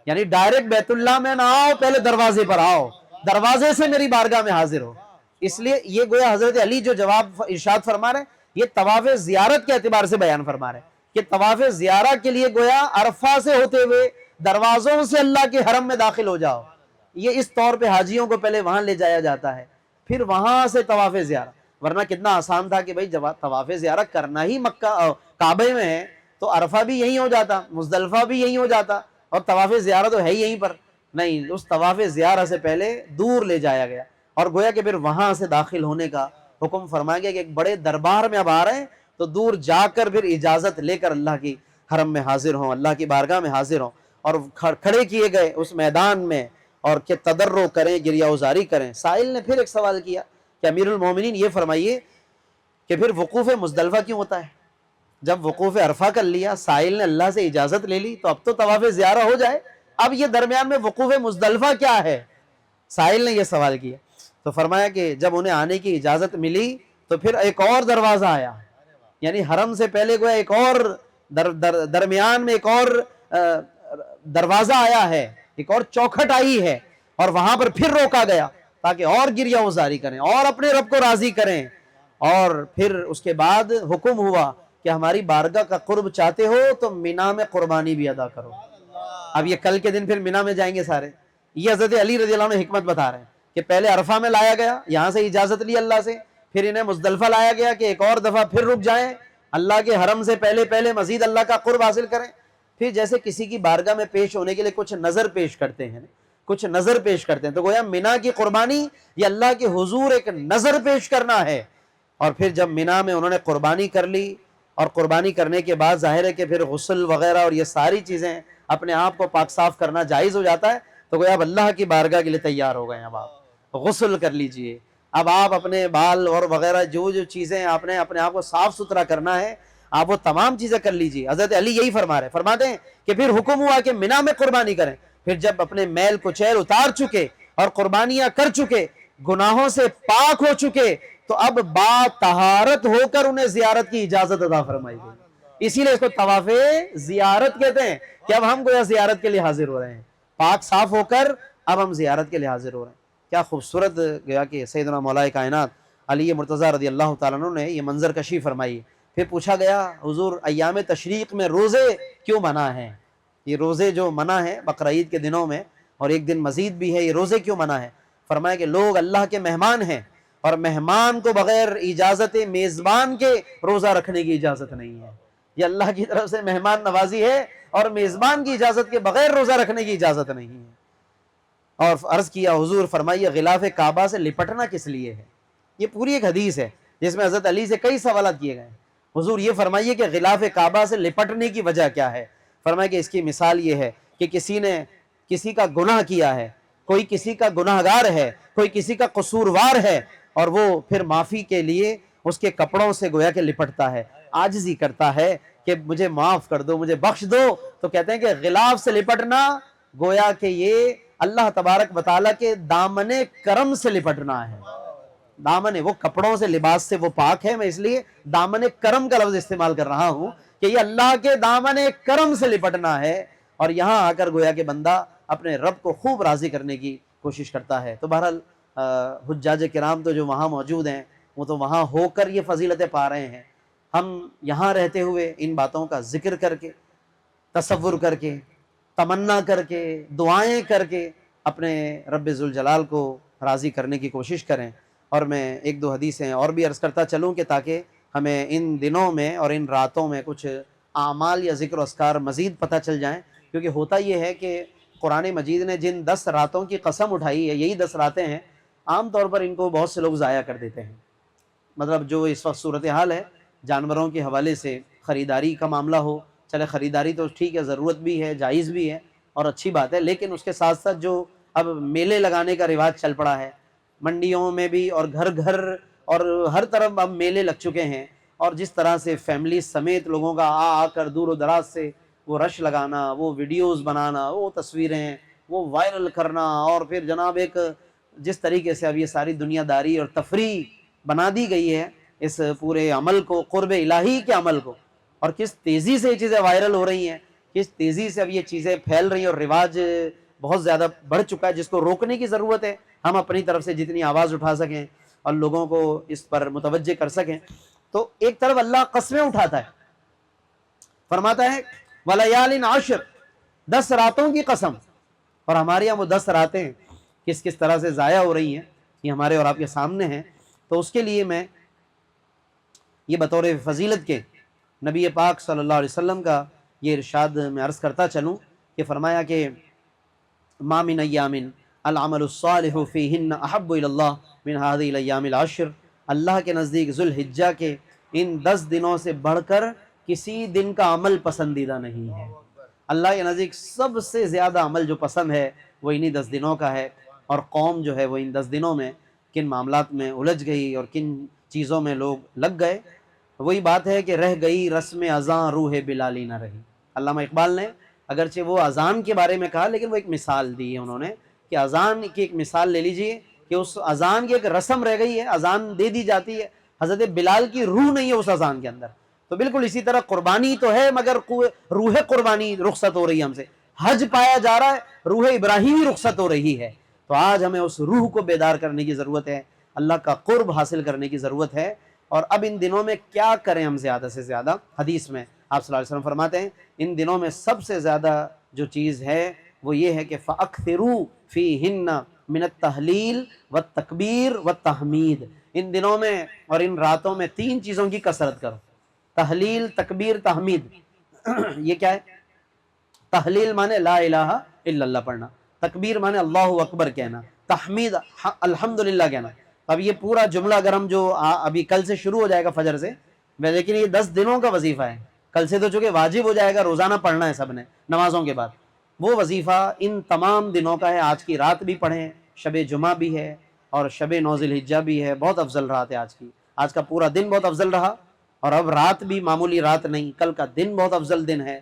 یعنی ڈائریکٹ بیت اللہ میں نہ آؤ، پہلے دروازے پر آؤ، دروازے سے میری بارگاہ میں حاضر ہو. اس لیے یہ گویا حضرت علی جو جواب ارشاد فرما رہے ہیں یہ طواف زیارت کے اعتبار سے بیان فرما رہے ہیں کہ طواف زیارہ کے لیے گویا عرفہ سے ہوتے ہوئے دروازوں سے اللہ کے حرم میں داخل ہو جاؤ. یہ اس طور پہ حاجیوں کو پہلے وہاں لے جایا جاتا ہے، پھر وہاں سے طواف زیارہ. ورنہ کتنا آسان تھا کہ بھائی جب طواف زیارہ کرنا ہی مکہ کعبے میں ہے تو عرفہ بھی یہیں ہو جاتا، مزدلفہ بھی یہیں ہو جاتا، اور طواف زیارہ تو ہے ہی یہیں پر. نہیں، اس طواف زیارہ سے پہلے دور لے جایا گیا اور گویا کہ پھر وہاں سے داخل ہونے کا حکم فرمایا گیا کہ ایک بڑے دربار میں اب آ رہے ہیں تو دور جا کر پھر اجازت لے کر اللہ کی حرم میں حاضر ہوں، اللہ کی بارگاہ میں حاضر ہوں. اور کھڑے کیے گئے اس میدان میں اور کہ تضرع کریں، گریہ وزاری کریں. سائل نے پھر ایک سوال کیا کہ امیر المومنین یہ فرمائیے کہ پھر وقوف مزدلفہ کیوں ہوتا ہے؟ جب وقوف عرفہ کر لیا، سائل نے اللہ سے اجازت لے لی، تو اب تو طواف زیارہ ہو جائے، اب یہ درمیان میں وقوف مزدلفہ کیا ہے؟ سائل نے یہ سوال کیا. تو فرمایا کہ جب انہیں آنے کی اجازت ملی تو پھر ایک اور دروازہ آیا، یعنی حرم سے پہلے گویا ایک اور درمیان میں ایک اور دروازہ آیا ہے، ایک اور چوکھٹ آئی ہے، اور وہاں پر پھر روکا گیا تاکہ اور گریہ وزاری کریں اور اپنے رب کو راضی کریں. اور پھر اس کے بعد حکم ہوا کہ ہماری بارگاہ کا قرب چاہتے ہو تو مینا میں قربانی بھی ادا کرو. اب یہ کل کے دن پھر مینا میں جائیں گے سارے. یہ حضرت علی رضی اللہ عنہ حکمت بتا رہے ہیں کہ پہلے عرفہ میں لایا گیا، یہاں سے اجازت لی اللہ سے، پھر انہیں مزدلفہ لایا گیا کہ ایک اور دفعہ پھر رک جائیں، اللہ کے حرم سے پہلے مزید اللہ کا قرب حاصل کریں. پھر جیسے کسی کی بارگاہ میں پیش ہونے کے لیے کچھ نظر پیش کرتے ہیں، تو گویا مینا کی قربانی یہ اللہ کے حضور ایک نظر پیش کرنا ہے. اور پھر جب مینا میں انہوں نے قربانی کر لی، اور قربانی کرنے کے بعد ظاہر ہے کہ پھر غسل وغیرہ اور یہ ساری چیزیں اپنے آپ کو پاک صاف کرنا جائز ہو جاتا ہے. تو گویا اب اللہ کی بارگاہ کے لیے تیار ہو گئے ہیں، اب آپ غسل کر لیجئے. اب آپ اپنے بال اور وغیرہ جو چیزیں آپ نے اپنے آپ کو صاف ستھرا کرنا ہے آپ وہ تمام چیزیں کر لیجئے. حضرت علی یہی فرماتے ہیں کہ پھر حکم ہوا کہ مینا میں قربانی کریں. پھر جب اپنے میل کچیل اتار چکے اور قربانیاں کر چکے، گناہوں سے پاک ہو چکے، تو اب با طہارت ہو کر انہیں زیارت کی اجازت عطا فرمائی گئی. اسی لیے اس کو طواف زیارت کہتے ہیں کہ اب ہم گویا زیارت کے لیے حاضر ہو رہے ہیں، پاک صاف ہو کر اب ہم زیارت کے لیے حاضر ہو رہے ہیں. کیا خوبصورت گیا کہ سیدنا مولا کائنات علی مرتضیٰ رضی اللہ تعالیٰ عنہ نے یہ منظر کشی فرمائی. پھر پوچھا گیا حضور ایام تشریق میں روزے کیوں منع ہیں؟ یہ روزے جو منع ہیں بقرعید کے دنوں میں، اور ایک دن مزید بھی ہے، یہ روزے کیوں منع ہے؟ فرمایا کہ لوگ اللہ کے مہمان ہیں، اور مہمان کو بغیر اجازت میزبان کے روزہ رکھنے کی اجازت نہیں ہے. یہ اللہ کی طرف سے مہمان نوازی ہے اور میزبان کی اجازت کے بغیر روزہ رکھنے کی اجازت نہیں ہے. اور عرض کیا حضور فرمائیے غلاف کعبہ سے لپٹنا کس لیے ہے؟ یہ پوری ایک حدیث ہے جس میں حضرت علی سے کئی سوالات کیے گئے. حضور یہ فرمائیے کہ غلاف کعبہ سے لپٹنے کی وجہ کیا ہے؟ فرمایا کہ اس کی مثال یہ ہے کہ کسی نے کسی کا گناہ کیا ہے، کوئی کسی کا گناہگار ہے، کوئی کسی کا قصوروار ہے، اور وہ پھر معافی کے لیے اس کے کپڑوں سے گویا کہ لپٹتا ہے، عاجزی کرتا ہے کہ مجھے معاف کر دو، مجھے بخش دو. تو کہتے ہیں کہ غلاف سے لپٹنا گویا کہ یہ اللہ تبارک و تعالیٰ کے دامن کرم سے لپٹنا ہے. دامن وہ کپڑوں سے، لباس سے وہ پاک ہے، میں اس لیے دامن کرم کا لفظ استعمال کر رہا ہوں کہ یہ اللہ کے دامن کرم سے لپٹنا ہے. اور یہاں آ کر گویا کہ بندہ اپنے رب کو خوب راضی کرنے کی کوشش کرتا ہے. تو بہرحال حجاج کرام تو جو وہاں موجود ہیں وہ تو وہاں ہو کر یہ فضیلتیں پا رہے ہیں. ہم یہاں رہتے ہوئے ان باتوں کا ذکر کر کے، تصور کر کے، تمنا کر کے، دعائیں کر کے اپنے رب ذوالجلال کو راضی کرنے کی کوشش کریں. اور میں ایک دو حدیثیں اور بھی عرض کرتا چلوں کہ تاکہ ہمیں ان دنوں میں اور ان راتوں میں کچھ اعمال یا ذکر و اذکار مزید پتہ چل جائیں. کیونکہ ہوتا یہ ہے کہ قرآن مجید نے جن 10 راتوں کی قسم اٹھائی ہے، یہی 10 راتیں ہیں. عام طور پر ان کو بہت سے لوگ ضائع کر دیتے ہیں. مطلب جو اس وقت صورتحال ہے جانوروں کے حوالے سے، خریداری کا معاملہ ہو، چلے خریداری تو ٹھیک ہے، ضرورت بھی ہے، جائز بھی ہے اور اچھی بات ہے، لیکن اس کے ساتھ ساتھ جو اب میلے لگانے کا رواج چل پڑا ہے، منڈیوں میں بھی اور گھر گھر اور ہر طرف اب میلے لگ چکے ہیں. اور جس طرح سے فیملی سمیت لوگوں کا آ کر دور و دراز سے وہ رش لگانا، وہ ویڈیوز بنانا، وہ تصویریں وہ وائرل کرنا، اور پھر جناب ایک جس طریقے سے اب یہ ساری دنیا داری اور تفریح بنا دی گئی ہے اس پورے عمل کو، قرب الہی کے عمل کو، اور کس تیزی سے یہ چیزیں وائرل ہو رہی ہیں، کس تیزی سے اب یہ چیزیں پھیل رہی ہیں اور رواج بہت زیادہ بڑھ چکا ہے، جس کو روکنے کی ضرورت ہے. ہم اپنی طرف سے جتنی آواز اٹھا سکیں اور لوگوں کو اس پر متوجہ کر سکیں. تو ایک طرف اللہ قسمیں اٹھاتا ہے، فرماتا ہے وَلَيَالٍ عَشْرٍ، 10 راتوں کی قسم. اور ہمارے یہاں وہ 10 راتیں کس کس طرح سے ضائع ہو رہی ہیں یہ ہمارے اور آپ کے سامنے ہیں. تو اس کے لیے میں یہ بطور فضیلت کے نبی پاک صلی اللہ علیہ وسلم کا یہ ارشاد میں عرض کرتا چلوں کہ فرمایا کہ ما من ایام العمل الصالح فیہن احب الی اللہ من هذه الايام العشر. اللہ کے نزدیک ذوالحجہ کے ان 10 دنوں سے بڑھ کر کسی دن کا عمل پسندیدہ نہیں ہے. اللہ کے نزدیک سب سے زیادہ عمل جو پسند ہے وہ انہی 10 دنوں کا ہے. اور قوم جو ہے وہ ان 10 دنوں میں کن معاملات میں الجھ گئی اور کن چیزوں میں لوگ لگ گئے. وہی بات ہے کہ رہ گئی رسم اذاں روح بلالی نہ رہی. علامہ اقبال نے اگرچہ وہ اذان کے بارے میں کہا لیکن وہ ایک مثال دی ہے انہوں نے کہ اذان کی ایک مثال لے لیجئے کہ اس اذان کی ایک رسم رہ گئی ہے، اذان دے دی جاتی ہے، حضرت بلال کی روح نہیں ہے اس اذان کے اندر. تو بالکل اسی طرح قربانی تو ہے مگر روح قربانی رخصت ہو رہی ہے ہم سے. حج پایا جا رہا ہے، روح ابراہیمی رخصت ہو رہی ہے. تو آج ہمیں اس روح کو بیدار کرنے کی ضرورت ہے، اللہ کا قرب حاصل کرنے کی ضرورت ہے. اور اب ان دنوں میں کیا کریں ہم زیادہ سے زیادہ؟ حدیث میں آپ صلی اللہ علیہ وسلم فرماتے ہیں ان دنوں میں سب سے زیادہ جو چیز ہے وہ یہ ہے کہ فَأَكْثِرُوا فِيهِنَّ مِنَ التَّهْلِيلِ وَالتَّكْبِيرِ وَالتَّحْمِيدِ. ان دنوں میں اور ان راتوں میں 3 چیزوں کی کثرت کرو، تحلیل، تکبیر، تحمید. یہ کیا ہے؟ تحلیل مانے لا الہ الا اللہ پڑھنا، تکبیر مانے اللہ اکبر کہنا، تحمید الحمدللہ کہنا. اب یہ پورا جملہ اگر ہم جو ابھی کل سے شروع ہو جائے گا فجر سے، لیکن یہ 10 دنوں کا وظیفہ ہے. کل سے تو چونکہ واجب ہو جائے گا، روزانہ پڑھنا ہے سب نے نمازوں کے بعد. وہ وظیفہ ان تمام دنوں کا ہے. آج کی رات بھی پڑھیں، شب جمعہ بھی ہے اور شب 9 ذی الحجہ بھی ہے. بہت افضل رات ہے آج کی. آج کا پورا دن بہت افضل رہا، اور اب رات بھی معمولی رات نہیں، کل کا دن بہت افضل دن ہے.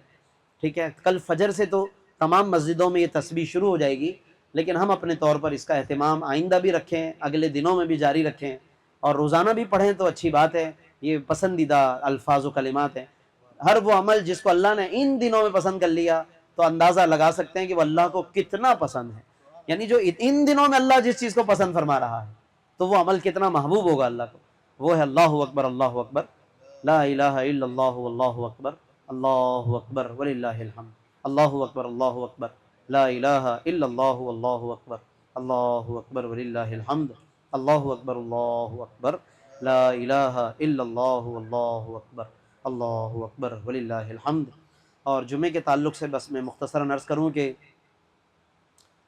ٹھیک ہے، کل فجر سے تو تمام مسجدوں میں یہ تسبیح شروع ہو جائے گی، لیکن ہم اپنے طور پر اس کا اہتمام آئندہ بھی رکھیں، اگلے دنوں میں بھی جاری رکھیں، اور روزانہ بھی پڑھیں تو اچھی بات ہے. یہ پسندیدہ الفاظ و کلمات ہیں. ہر وہ عمل جس کو اللہ نے ان دنوں میں پسند کر لیا تو اندازہ لگا سکتے ہیں کہ وہ اللہ کو کتنا پسند ہے. یعنی جو ان دنوں میں اللہ جس چیز کو پسند فرما رہا ہے تو وہ عمل کتنا محبوب ہوگا اللہ کو. وہ ہے اللہ اکبر، اللہ اکبر، لا الہ الا اللہ، اللہ اکبر، اللہ اکبر وللہ الحمد، اللہ اکبر، اللہ اکبر، لا الہ الا اللہ، اللہ اکبر، اللہ اکبر وللہ الحمد. اللہ اکبر اللہ اکبر، لا الہ الا اللہ اللہ اکبر، اللہ اکبر وللہ الحمد۔ اور جمعے کے تعلق سے بس میں مختصراً عرض کروں کہ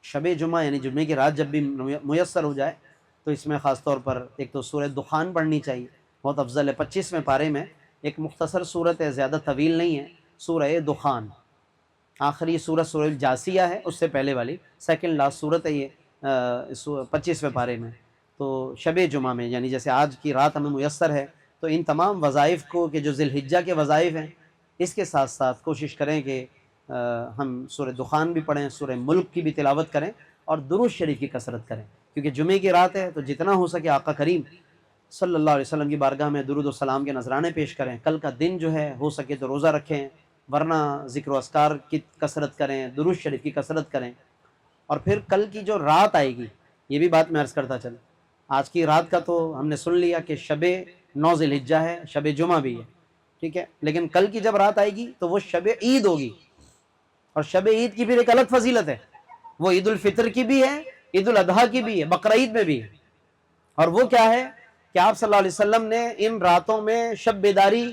شب جمعہ یعنی جمعے کی رات جب بھی میسر ہو جائے تو اس میں خاص طور پر ایک تو سورہ دخان پڑھنی چاہیے، بہت افضل ہے۔ 25ویں پارے میں ایک مختصر صورت ہے، زیادہ طویل نہیں ہے، سورہ دخان، آخری سورت سورہ الجاسیہ ہے، اس سے پہلے والی سیکنڈ لاسٹ سورت ہے یہ 25ویں پارے میں۔ تو شب جمعہ میں یعنی جیسے آج کی رات ہمیں میسر ہے تو ان تمام وظائف کو کہ جو ذی الحجہ کے وظائف ہیں اس کے ساتھ ساتھ کوشش کریں کہ ہم سورہ دخان بھی پڑھیں، سورہ ملک کی بھی تلاوت کریں اور درود شریف کی کثرت کریں، کیونکہ جمعے کی رات ہے تو جتنا ہو سکے آقا کریم صلی اللہ علیہ وسلم کی بارگاہ میں درود و سلام کے نذرانے پیش کریں۔ کل کا دن جو ہے ہو سکے تو روزہ رکھیں، ورنہ ذکر و اذکار کی کثرت کریں، درود شریف کی کثرت کریں۔ اور پھر کل کی جو رات آئے گی، یہ بھی بات میں عرض کرتا چلوں، آج کی رات کا تو ہم نے سن لیا کہ شب 9 ذی الحجہ ہے، شب جمعہ بھی ہے، ٹھیک ہے، لیکن کل کی جب رات آئے گی تو وہ شب عید ہوگی، اور شب عید کی پھر ایک الگ فضیلت ہے، وہ عید الفطر کی بھی ہے، عید الاضحیٰ کی بھی ہے، بقرعید میں بھی ہے۔ اور وہ کیا ہے کہ آپ صلی اللہ علیہ وسلم نے ان راتوں میں شب بیداری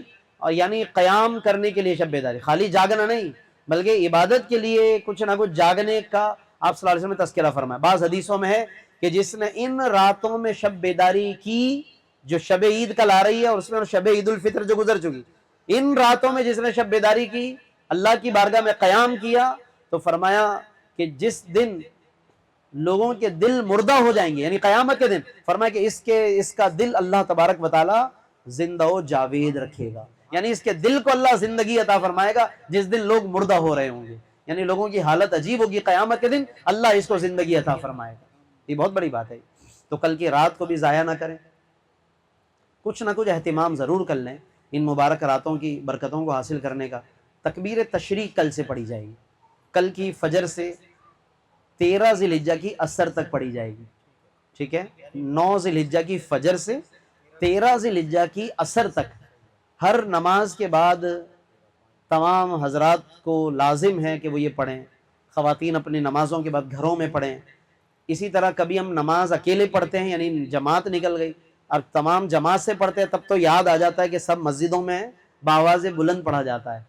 یعنی قیام کرنے کے لیے، شب بیداری خالی جاگنا نہیں بلکہ عبادت کے لیے کچھ نہ کچھ جاگنے کا آپ صلی اللہ علیہ وسلم نے تذکرہ فرمایا۔ بعض حدیثوں میں ہے کہ جس نے ان راتوں میں شب بیداری کی، جو شب عید کل آ رہی ہے اور اس میں شب عید الفطر جو گزر چکی، ان راتوں میں جس نے شب بیداری کی، اللہ کی بارگاہ میں قیام کیا، تو فرمایا کہ جس دن لوگوں کے دل مردہ ہو جائیں گے، یعنی قیامت کے دن، فرمایا کہ اس کا دل اللہ تبارک و تعالی زندہ و جاوید رکھے گا، یعنی اس کے دل کو اللہ زندگی عطا فرمائے گا جس دن لوگ مردہ ہو رہے ہوں گے، یعنی لوگوں کی حالت عجیب ہوگی، قیامت کے دن اللہ اس کو زندگی عطا فرمائے گا۔ یہ بہت بڑی بات ہے، تو کل کی رات کو بھی ضائع نہ کریں، کچھ نہ کچھ اہتمام ضرور کر لیں ان مبارک راتوں کی برکتوں کو حاصل کرنے کا۔ تکبیر تشریق کل سے پڑھی جائے گی، کل کی فجر سے 13 ذی الحجہ کی عصر تک پڑھی جائے گی، ٹھیک ہے، 9 ذی الحجہ کی فجر سے 13 ذی الحجہ کی عصر تک ہر نماز کے بعد تمام حضرات کو لازم ہے کہ وہ یہ پڑھیں، خواتین اپنی نمازوں کے بعد گھروں میں پڑھیں۔ اسی طرح کبھی ہم نماز اکیلے پڑھتے ہیں یعنی جماعت نکل گئی اور تمام جماعت سے پڑھتے ہیں، تب تو یاد آ جاتا ہے کہ سب مسجدوں میں بآواز بلند پڑھا جاتا ہے،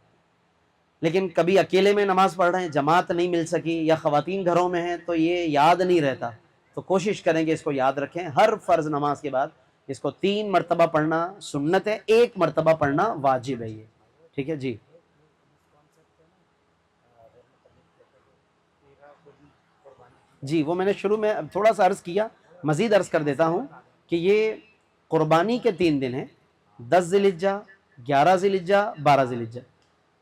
لیکن کبھی اکیلے میں نماز پڑھ رہے ہیں، جماعت نہیں مل سکی یا خواتین گھروں میں ہیں تو یہ یاد نہیں رہتا، تو کوشش کریں کہ اس کو یاد رکھیں۔ ہر فرض نماز کے بعد اس کو 3 مرتبہ پڑھنا سنت ہے، 1 مرتبہ پڑھنا واجب ہے، یہ ٹھیک ہے جی۔ جی وہ میں نے شروع میں تھوڑا سا عرض کیا، مزید عرض کر دیتا ہوں کہ یہ قربانی کے 3 دن ہیں، 10 ذی الحجہ، 11 ذی الحجہ، 12 ذی الحجہ،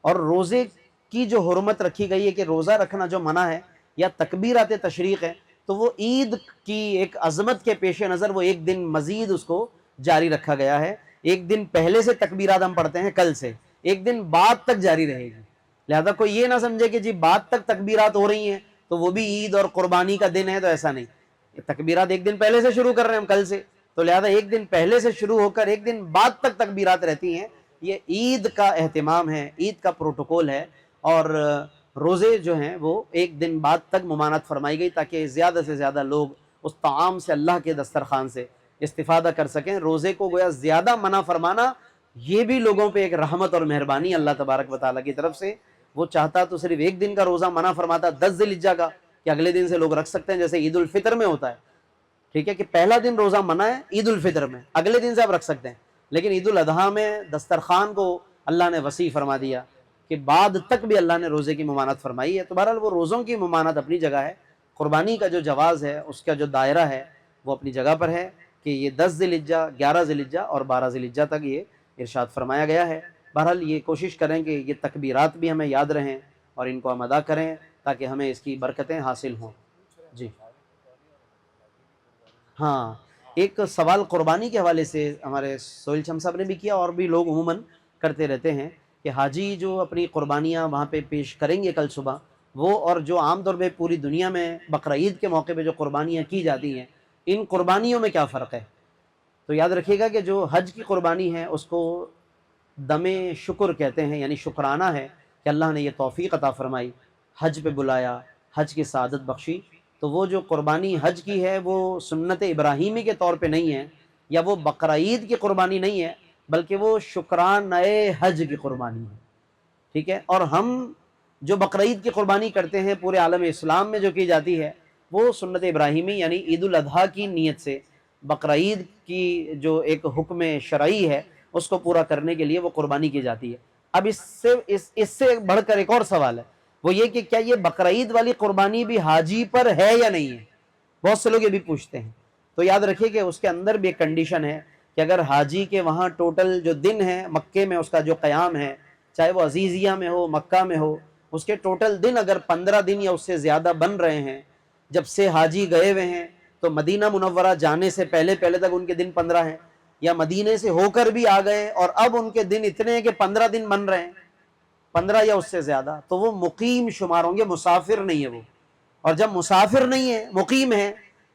اور روزے کی جو حرمت رکھی گئی ہے کہ روزہ رکھنا جو منع ہے یا تکبیرات تشریق ہے، تو وہ عید کی ایک عظمت کے پیش نظر وہ ایک دن مزید اس کو جاری رکھا گیا ہے، ایک دن پہلے سے تکبیرات ہم پڑھتے ہیں کل سے، ایک دن بعد تک جاری رہے گی، لہذا کوئی یہ نہ سمجھے کہ جی بعد تک تکبیرات ہو رہی ہیں تو وہ بھی عید اور قربانی کا دن ہے، تو ایسا نہیں، تکبیرات ایک دن پہلے سے شروع کر رہے ہیں ہم کل سے، تو لہذا ایک دن پہلے سے شروع ہو کر ایک دن بعد تک تکبیرات رہتی ہیں، یہ عید کا اہتمام ہے، عید کا پروٹوکول ہے، اور روزے جو ہیں وہ ایک دن بعد تک ممانعت فرمائی گئی تاکہ زیادہ سے زیادہ لوگ اس طعام سے، اللہ کے دسترخوان سے استفادہ کر سکیں۔ روزے کو گویا زیادہ منع فرمانا یہ بھی لوگوں پہ ایک رحمت اور مہربانی اللہ تبارک و تعالیٰ کی طرف سے، وہ چاہتا تو صرف ایک دن کا روزہ منع فرماتا 10 ذی الحجہ کا کہ اگلے دن سے لوگ رکھ سکتے ہیں، جیسے عید الفطر میں ہوتا ہے، ٹھیک ہے، کہ پہلا دن روزہ منع ہے عید الفطر میں، اگلے دن سے آپ رکھ سکتے ہیں، لیکن عید الاضحیٰ میں دسترخوان کو اللہ نے وسیع فرما دیا کہ بعد تک بھی اللہ نے روزے کی ممانعت فرمائی ہے۔ تو بہرحال وہ روزوں کی ممانعت اپنی جگہ ہے، قربانی کا جو جواز ہے اس کا جو دائرہ ہے وہ اپنی جگہ پر ہے کہ یہ 10 ذی الحجہ، 11 ذی الحجہ اور 12 ذی الحجہ تک یہ ارشاد فرمایا گیا ہے۔ بہرحال یہ کوشش کریں کہ یہ تکبیرات بھی ہمیں یاد رہیں اور ان کو ہم ادا کریں تاکہ ہمیں اس کی برکتیں حاصل ہوں۔ جی ہاں، ایک سوال قربانی کے حوالے سے ہمارے سہیل شم صاحب نے بھی کیا اور بھی لوگ عموماً کرتے رہتے ہیں کہ حاجی جو اپنی قربانیاں وہاں پہ پیش کریں گے کل صبح، وہ اور جو عام طور پہ پوری دنیا میں بقرعید کے موقع پہ جو قربانیاں کی جاتی ہیں، ان قربانیوں میں کیا فرق ہے؟ تو یاد رکھیے گا کہ جو حج کی قربانی ہے اس کو دم شکر کہتے ہیں، یعنی شکرانہ ہے کہ اللہ نے یہ توفیق عطا فرمائی، حج پہ بلایا، حج کی سعادت بخشی، تو وہ جو قربانی حج کی ہے وہ سنت ابراہیمی کے طور پہ نہیں ہے، یا وہ بقرعید کی قربانی نہیں ہے، بلکہ وہ شکرانہ حج کی قربانی ہے، ٹھیک ہے۔ اور ہم جو بقرعید کی قربانی کرتے ہیں پورے عالم اسلام میں جو کی جاتی ہے وہ سنت ابراہیمی یعنی عید الاضحیٰ کی نیت سے، بقرعید کی جو ایک حکم شرعی ہے اس کو پورا کرنے کے لیے وہ قربانی کی جاتی ہے۔ اب اس سے بڑھ کر ایک اور سوال ہے، وہ یہ کہ کیا یہ بقرعید والی قربانی بھی حاجی پر ہے یا نہیں ہے؟ بہت سے لوگ یہ بھی پوچھتے ہیں۔ تو یاد رکھیے کہ اس کے اندر بھی ایک کنڈیشن ہے کہ اگر حاجی کے وہاں ٹوٹل جو دن ہے مکے میں اس کا جو قیام ہے، چاہے وہ عزیزیہ میں ہو مکہ میں ہو، اس کے ٹوٹل دن اگر 15 دن یا اس سے زیادہ بن رہے ہیں، جب سے حاجی گئے ہوئے ہیں تو مدینہ منورہ جانے سے پہلے تک ان کے دن 15 ہیں، یا مدینے سے ہو کر بھی آ گئے اور اب ان کے دن اتنے ہیں کہ 15 دن بن رہے ہیں، 15 یا اس سے زیادہ، تو وہ مقیم شمار ہوں گے، مسافر نہیں ہے وہ۔ اور جب مسافر نہیں ہے مقیم ہے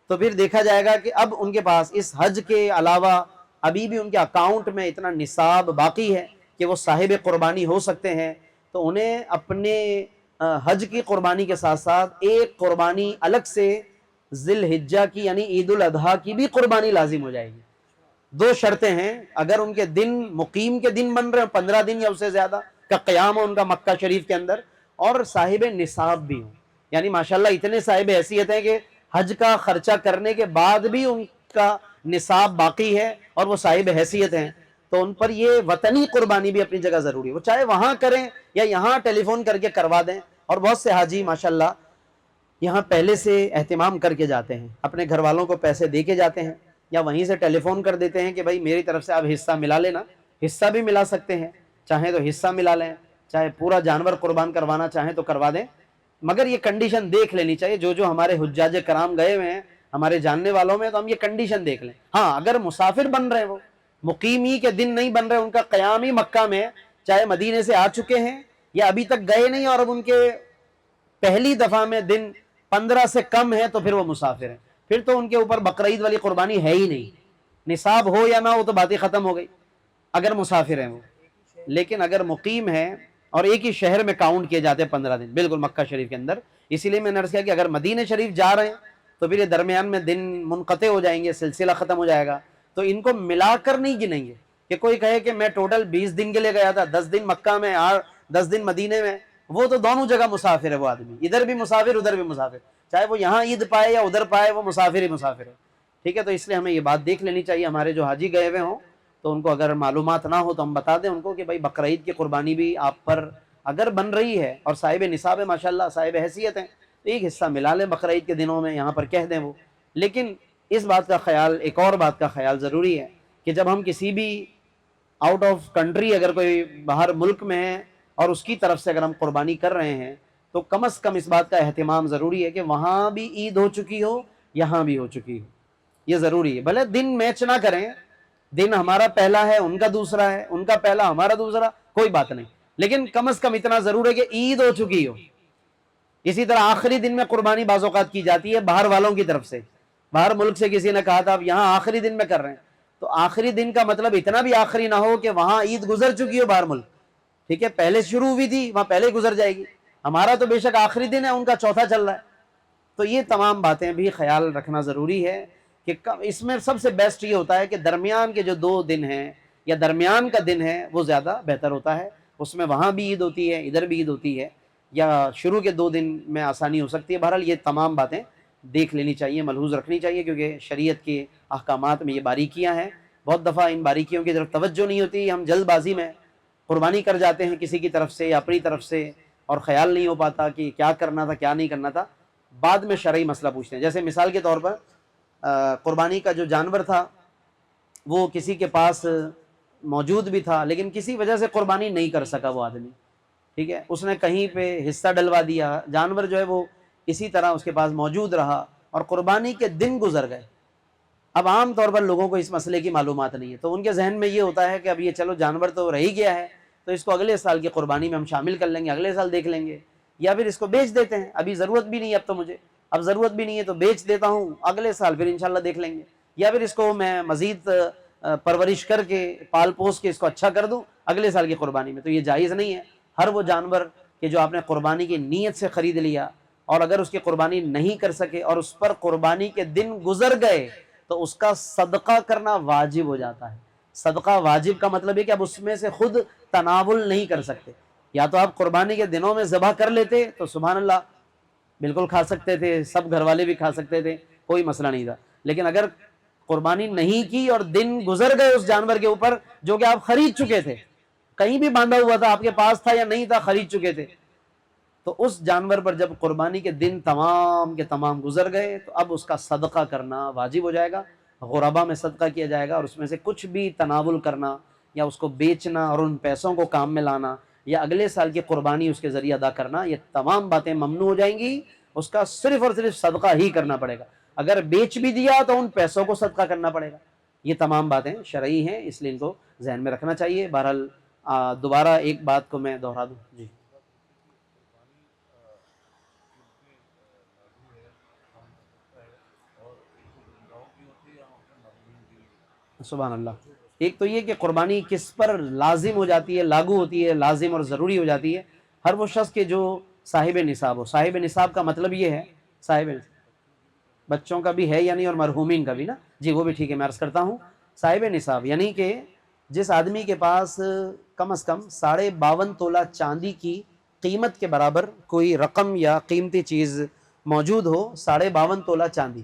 تو پھر دیکھا جائے گا کہ اب ان کے پاس اس حج کے علاوہ ابھی بھی ان کے اکاؤنٹ میں اتنا نصاب باقی ہے کہ وہ صاحب قربانی ہو سکتے ہیں، تو انہیں اپنے حج کی قربانی کے ساتھ ساتھ ایک قربانی الگ سے ذی الحجہ کی یعنی عید الاضحیٰ کی بھی قربانی لازم ہو جائے گی۔ دو شرطیں ہیں، اگر ان کے دن مقیم کے دن بن رہے ہیں 15 دن یا اس سے زیادہ کا قیام ہو ان کا مکہ شریف کے اندر، اور صاحب نصاب بھی ہوں، یعنی ماشاءاللہ اتنے صاحب حیثیت ہیں کہ حج کا خرچہ کرنے کے بعد بھی ان کا نصاب باقی ہے اور وہ صاحب حیثیت ہیں، تو ان پر یہ وطنی قربانی بھی اپنی جگہ ضروری ہے، وہ چاہے وہاں کریں یا یہاں ٹیلی فون کر کے کروا دیں۔ اور بہت سے حاجی ماشاءاللہ یہاں پہلے سے اہتمام کر کے جاتے ہیں، اپنے گھر والوں کو پیسے دے کے جاتے ہیں، یا وہیں سے ٹیلی فون کر دیتے ہیں کہ بھائی میری طرف سے آپ حصہ ملا لینا، حصہ بھی ملا سکتے ہیں، چاہیں تو حصہ ملا لیں، چاہے پورا جانور قربان کروانا چاہیں تو کروا دیں، مگر یہ کنڈیشن دیکھ لینی چاہیے۔ جو ہمارے حجاج کرام گئے ہوئے ہیں ہمارے جاننے والوں میں، تو ہم یہ کنڈیشن دیکھ لیں۔ ہاں اگر مسافر بن رہے ہیں، وہ مقیمی کے دن نہیں بن رہے، ان کا قیام ہی مکہ میں، چاہے مدینے سے آ چکے ہیں یا ابھی تک گئے نہیں اور اب ان کے پہلی دفعہ میں دن 15 سے کم ہے، تو پھر وہ مسافر ہیں، پھر تو ان کے اوپر بقرعید والی قربانی ہے ہی نہیں، نصاب ہو یا نہ ہو تو بات ہی ختم ہو گئی اگر مسافر ہیں وہ۔ لیکن اگر مقیم ہے اور ایک ہی شہر میں کاؤنٹ کیے جاتے ہیں 15 دن، بالکل مکہ شریف کے اندر، اسی لیے میں نے عرض کیا کہ اگر مدینہ شریف جا رہے ہیں تو پھر یہ درمیان میں دن منقطع ہو جائیں گے، سلسلہ ختم ہو جائے گا، تو ان کو ملا کر نہیں گنیں گے کہ کوئی کہے کہ میں ٹوٹل 20 دن کے لیے گیا تھا، 10 دن مکہ میں، 10 دن مدینے میں، وہ تو دونوں جگہ مسافر ہے وہ آدمی، ادھر بھی مسافر ادھر بھی مسافر، چاہے وہ یہاں عید پائے یا ادھر پائے، وہ مسافر ہی مسافر ہے، ٹھیک ہے۔ تو اس لیے ہمیں یہ بات دیکھ لینی چاہیے، ہمارے جو حاجی گئے ہوئے ہوں تو ان کو اگر معلومات نہ ہو تو ہم بتا دیں ان کو کہ بھائی بقرعید کی قربانی بھی آپ پر اگر بن رہی ہے اور صاحب نصاب ہے ماشاءاللہ، صاحب حیثیت ہیں، تو ایک حصہ ملا لیں بقرعید کے دنوں میں، یہاں پر کہہ دیں وہ۔ لیکن اس بات کا خیال، ایک اور بات کا خیال ضروری ہے کہ جب ہم کسی بھی آؤٹ آف کنٹری اگر کوئی باہر ملک میں ہے اور اس کی طرف سے اگر ہم قربانی کر رہے ہیں تو کم از کم اس بات کا اہتمام ضروری ہے کہ وہاں بھی عید ہو چکی ہو، یہاں بھی ہو چکی ہو، یہ ضروری ہے۔ بھلے دن میچ نہ کریں، دن ہمارا پہلا ہے ان کا دوسرا ہے، ان کا پہلا ہمارا دوسرا، کوئی بات نہیں، لیکن کم از کم اتنا ضرور ہے کہ عید ہو چکی ہو۔ اسی طرح آخری دن میں قربانی بعض اوقات کی جاتی ہے باہر والوں کی طرف سے، باہر ملک سے کسی نے کہا تھا اب یہاں آخری دن میں کر رہے ہیں، تو آخری دن کا مطلب اتنا بھی آخری نہ ہو کہ وہاں عید گزر چکی ہو باہر ملک، ٹھیک ہے، پہلے شروع ہوئی تھی وہاں پہلے گزر جائے گی، ہمارا تو بے شک آخری دن ہے، ان کا چوتھا چل رہا ہے۔ تو یہ تمام باتیں بھی خیال رکھنا ضروری ہے کہ اس میں سب سے بیسٹ یہ ہوتا ہے کہ درمیان کے جو 2 دن ہیں یا درمیان کا دن ہے وہ زیادہ بہتر ہوتا ہے، اس میں وہاں بھی عید ہوتی ہے ادھر بھی عید ہوتی ہے، یا شروع کے 2 دن میں آسانی ہو سکتی ہے۔ بہرحال یہ تمام باتیں دیکھ لینی چاہیے، ملحوظ رکھنی چاہیے، کیونکہ شریعت کے احکامات میں یہ باریکیاں ہیں، بہت دفعہ ان باریکیوں کی طرف توجہ نہیں ہوتی، ہم جلد بازی میں قربانی کر جاتے ہیں کسی کی طرف سے یا اپنی طرف سے، اور خیال نہیں ہو پاتا کہ کیا کرنا تھا کیا نہیں کرنا تھا، بعد میں شرعی مسئلہ پوچھتے ہیں۔ جیسے مثال کے طور پر قربانی کا جو جانور تھا وہ کسی کے پاس موجود بھی تھا لیکن کسی وجہ سے قربانی نہیں کر سکا وہ آدمی، ٹھیک ہے، اس نے کہیں پہ حصہ ڈلوا دیا، جانور جو ہے وہ اسی طرح اس کے پاس موجود رہا اور قربانی کے دن گزر گئے۔ اب عام طور پر لوگوں کو اس مسئلے کی معلومات نہیں ہے، تو ان کے ذہن میں یہ ہوتا ہے کہ اب یہ چلو جانور تو رہ ہی گیا ہے تو اس کو اگلے سال کی قربانی میں ہم شامل کر لیں گے، اگلے سال دیکھ لیں گے، یا پھر اس کو بیچ دیتے ہیں، ابھی ضرورت بھی نہیں ہے، اب تو مجھے اب ضرورت بھی نہیں ہے تو بیچ دیتا ہوں، اگلے سال پھر انشاءاللہ دیکھ لیں گے، یا پھر اس کو میں مزید پرورش کر کے پال پوس کے اس کو اچھا کر دوں اگلے سال کی قربانی میں۔ تو یہ جائز نہیں ہے۔ ہر وہ جانور کہ جو آپ نے قربانی کی نیت سے خرید لیا اور اگر اس کی قربانی نہیں کر سکے اور اس پر قربانی کے دن گزر گئے تو اس کا صدقہ کرنا واجب ہو جاتا ہے۔ صدقہ واجب کا مطلب ہے کہ اب اس میں سے خود تناول نہیں کر سکتے، یا تو آپ قربانی کے دنوں میں ذبح کر لیتے تو سبحان اللہ بالکل کھا سکتے تھے، سب گھر والے بھی کھا سکتے تھے، کوئی مسئلہ نہیں تھا، لیکن اگر قربانی نہیں کی اور دن گزر گئے اس جانور کے اوپر جو کہ آپ خرید چکے تھے، کہیں بھی باندھا ہوا تھا، آپ کے پاس تھا یا نہیں تھا، خرید چکے تھے، تو اس جانور پر جب قربانی کے دن تمام کے تمام گزر گئے تو اب اس کا صدقہ کرنا واجب ہو جائے گا، غربا میں صدقہ کیا جائے گا، اور اس میں سے کچھ بھی تناول کرنا یا اس کو بیچنا اور ان پیسوں کو کام میں لانا یا اگلے سال کی قربانی اس کے ذریعے ادا کرنا، یہ تمام باتیں ممنوع ہو جائیں گی، اس کا صرف اور صرف صدقہ ہی کرنا پڑے گا۔ اگر بیچ بھی دیا تو ان پیسوں کو صدقہ کرنا پڑے گا۔ یہ تمام باتیں شرعی ہیں، اس لیے ان کو ذہن میں رکھنا چاہیے۔ بہرحال دوبارہ ایک بات کو میں دوہرا دوں جی، سبحان اللہ۔ ایک تو یہ کہ قربانی کس پر لازم ہو جاتی ہے، لاگو ہوتی ہے، لازم اور ضروری ہو جاتی ہے، ہر وہ شخص کے جو صاحب نصاب ہو۔ صاحب نصاب کا مطلب یہ ہے، صاحب بچوں کا بھی ہے یعنی اور مرحومین کا بھی نا جی، وہ بھی ٹھیک ہے، میں عرض کرتا ہوں۔ صاحب نصاب یعنی کہ جس آدمی کے پاس کم از کم 52.5 تولہ چاندی کی قیمت کے برابر کوئی رقم یا قیمتی چیز موجود ہو، 52.5 تولہ چاندی،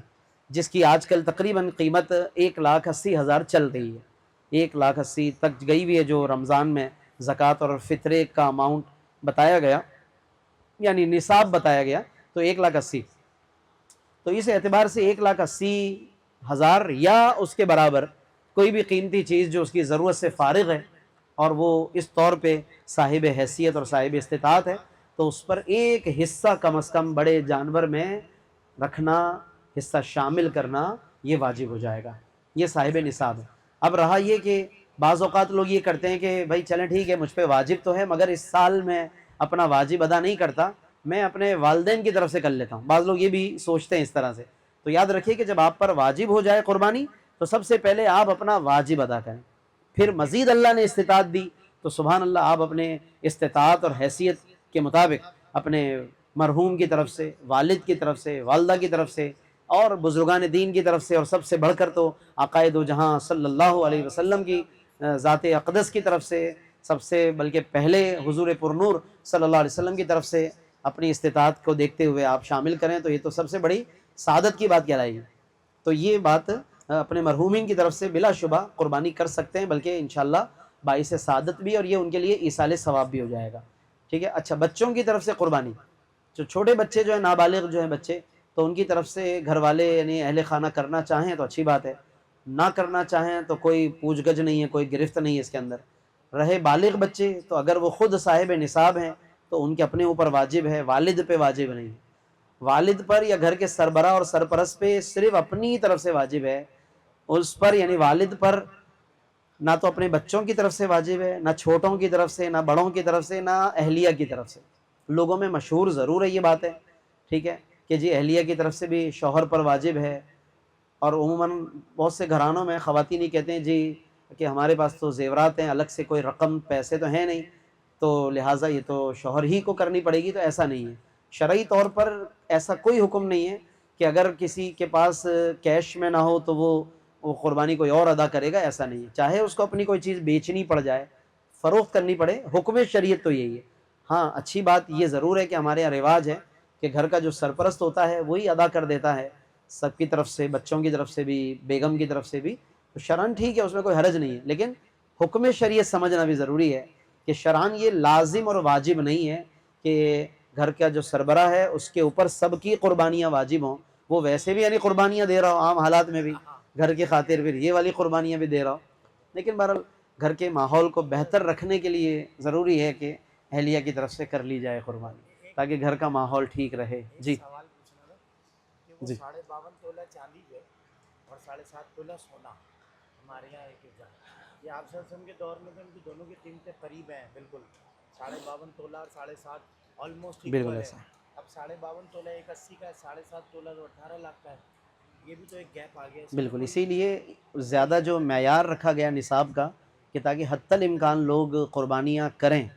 جس کی آج کل تقریباً قیمت 1,80,000 چل رہی ہے، 1,80,000 تک گئی ہوئی ہے، جو رمضان میں زکوٰۃ اور فطرے کا اماؤنٹ بتایا گیا یعنی نصاب بتایا گیا تو 1,80,000، تو اس اعتبار سے 1,80,000 یا اس کے برابر کوئی بھی قیمتی چیز جو اس کی ضرورت سے فارغ ہے اور وہ اس طور پہ صاحب حیثیت اور صاحب استطاعت ہے، تو اس پر ایک حصہ کم از کم بڑے جانور میں رکھنا، حصہ شامل کرنا، یہ واجب ہو جائے گا۔ یہ صاحب نصاب ہے۔ اب رہا یہ کہ بعض اوقات لوگ یہ کرتے ہیں کہ بھائی چلیں ٹھیک ہے، مجھ پہ واجب تو ہے مگر اس سال میں اپنا واجب ادا نہیں کرتا، میں اپنے والدین کی طرف سے کر لیتا ہوں۔ بعض لوگ یہ بھی سوچتے ہیں اس طرح سے، تو یاد رکھیے کہ جب آپ پر واجب ہو جائے قربانی تو سب سے پہلے آپ اپنا واجب ادا کریں، پھر مزید اللہ نے استطاعت دی تو سبحان اللہ آپ اپنے استطاعت اور حیثیت کے مطابق اپنے مرحوم کی طرف سے، والد کی طرف سے، والدہ کی طرف سے اور بزرگان دین کی طرف سے، اور سب سے بڑھ کر تو آقائے دو جہاں صلی اللہ علیہ وسلم کی ذات اقدس کی طرف سے، سب سے بلکہ پہلے حضور پرنور صلی اللہ علیہ وسلم کی طرف سے اپنی استطاعت کو دیکھتے ہوئے آپ شامل کریں، تو یہ تو سب سے بڑی سعادت کی بات کہلائے گی۔ تو یہ بات اپنے مرحومین کی طرف سے بلا شبہ قربانی کر سکتے ہیں، بلکہ انشاءاللہ باعث سعادت بھی اور یہ ان کے لیے ایصال ثواب بھی ہو جائے گا، ٹھیک ہے۔ اچھا، بچوں کی طرف سے قربانی، جو چھوٹے بچے جو ہیں، نابالغ جو ہیں بچے، تو ان کی طرف سے گھر والے یعنی اہل خانہ کرنا چاہیں تو اچھی بات ہے، نہ کرنا چاہیں تو کوئی پوچھ گچھ نہیں ہے، کوئی گرفت نہیں ہے اس کے اندر۔ رہے بالغ بچے تو اگر وہ خود صاحب نصاب ہیں تو ان کے اپنے اوپر واجب ہے، والد پہ واجب نہیں ہے۔ والد پر یا گھر کے سربراہ اور سرپرست پہ صرف اپنی طرف سے واجب ہے، اس پر یعنی والد پر نہ تو اپنے بچوں کی طرف سے واجب ہے، نہ چھوٹوں کی طرف سے، نہ بڑوں کی طرف سے، نہ اہلیہ کی طرف سے۔ لوگوں میں مشہور ضرور ہے یہ بات ہے، ٹھیک ہے، کہ جی اہلیہ کی طرف سے بھی شوہر پر واجب ہے، اور عموماً بہت سے گھرانوں میں خواتین ہی کہتے ہیں جی کہ ہمارے پاس تو زیورات ہیں، الگ سے کوئی رقم پیسے تو ہیں نہیں، تو لہٰذا یہ تو شوہر ہی کو کرنی پڑے گی، تو ایسا نہیں ہے۔ شرعی طور پر ایسا کوئی حکم نہیں ہے کہ اگر کسی کے پاس کیش میں نہ ہو تو وہ قربانی کوئی اور ادا کرے گا، ایسا نہیں ہے۔ چاہے اس کو اپنی کوئی چیز بیچنی پڑ جائے، فروخت کرنی پڑے، حکم شریعت تو یہی ہے۔ ہاں اچھی بات یہ ضرور ہے کہ ہمارے یہاں رواج ہے کہ گھر کا جو سرپرست ہوتا ہے وہی ادا کر دیتا ہے، سب کی طرف سے، بچوں کی طرف سے بھی، بیگم کی طرف سے بھی، تو شرعاً ٹھیک ہے، اس میں کوئی حرج نہیں ہے، لیکن حکم شریعت سمجھنا بھی ضروری ہے کہ شرعاً یہ لازم اور واجب نہیں ہے کہ گھر کا جو سربراہ ہے اس کے اوپر سب کی قربانیاں واجب ہوں۔ وہ ویسے بھی یعنی قربانیاں دے رہا ہو عام حالات میں بھی، گھر کی خاطر پھر یہ والی قربانیاں بھی دے رہا ہو، لیکن بہرحال گھر کے ماحول کو بہتر رکھنے کے لیے ضروری ہے کہ اہلیہ کی طرف سے کر لی جائے قربانی، تاکہ گھر کا ماحول ٹھیک رہے۔ جی سوال پوچھنا تھا کہ وہ جی 52.5 تولہ چاندی جو ہے اور 7.5 تولہ سونا ہمارے یہاں ایک ایک جان، یہ آپ صلی اللہ علیہ وسلم کے دور میں تو ان کی دونوں کی قیمتیں قریب ہیں، بالکل 52.5 تولہ اور 7.5 آلموسٹ بالکل ایکول ہے۔ ایسا اب 52.5 تولہ 1.80 کا ہے، 7.5 تولہ تو 18 لاکھ کا ہے، یہ بھی تو ایک گیپ آ گیا، اس میں بالکل، کوئی اسی لیے زیادہ جو معیار رکھا گیا نصاب کا کہ تاکہ حتی الامکان لوگ قربانیاں کریں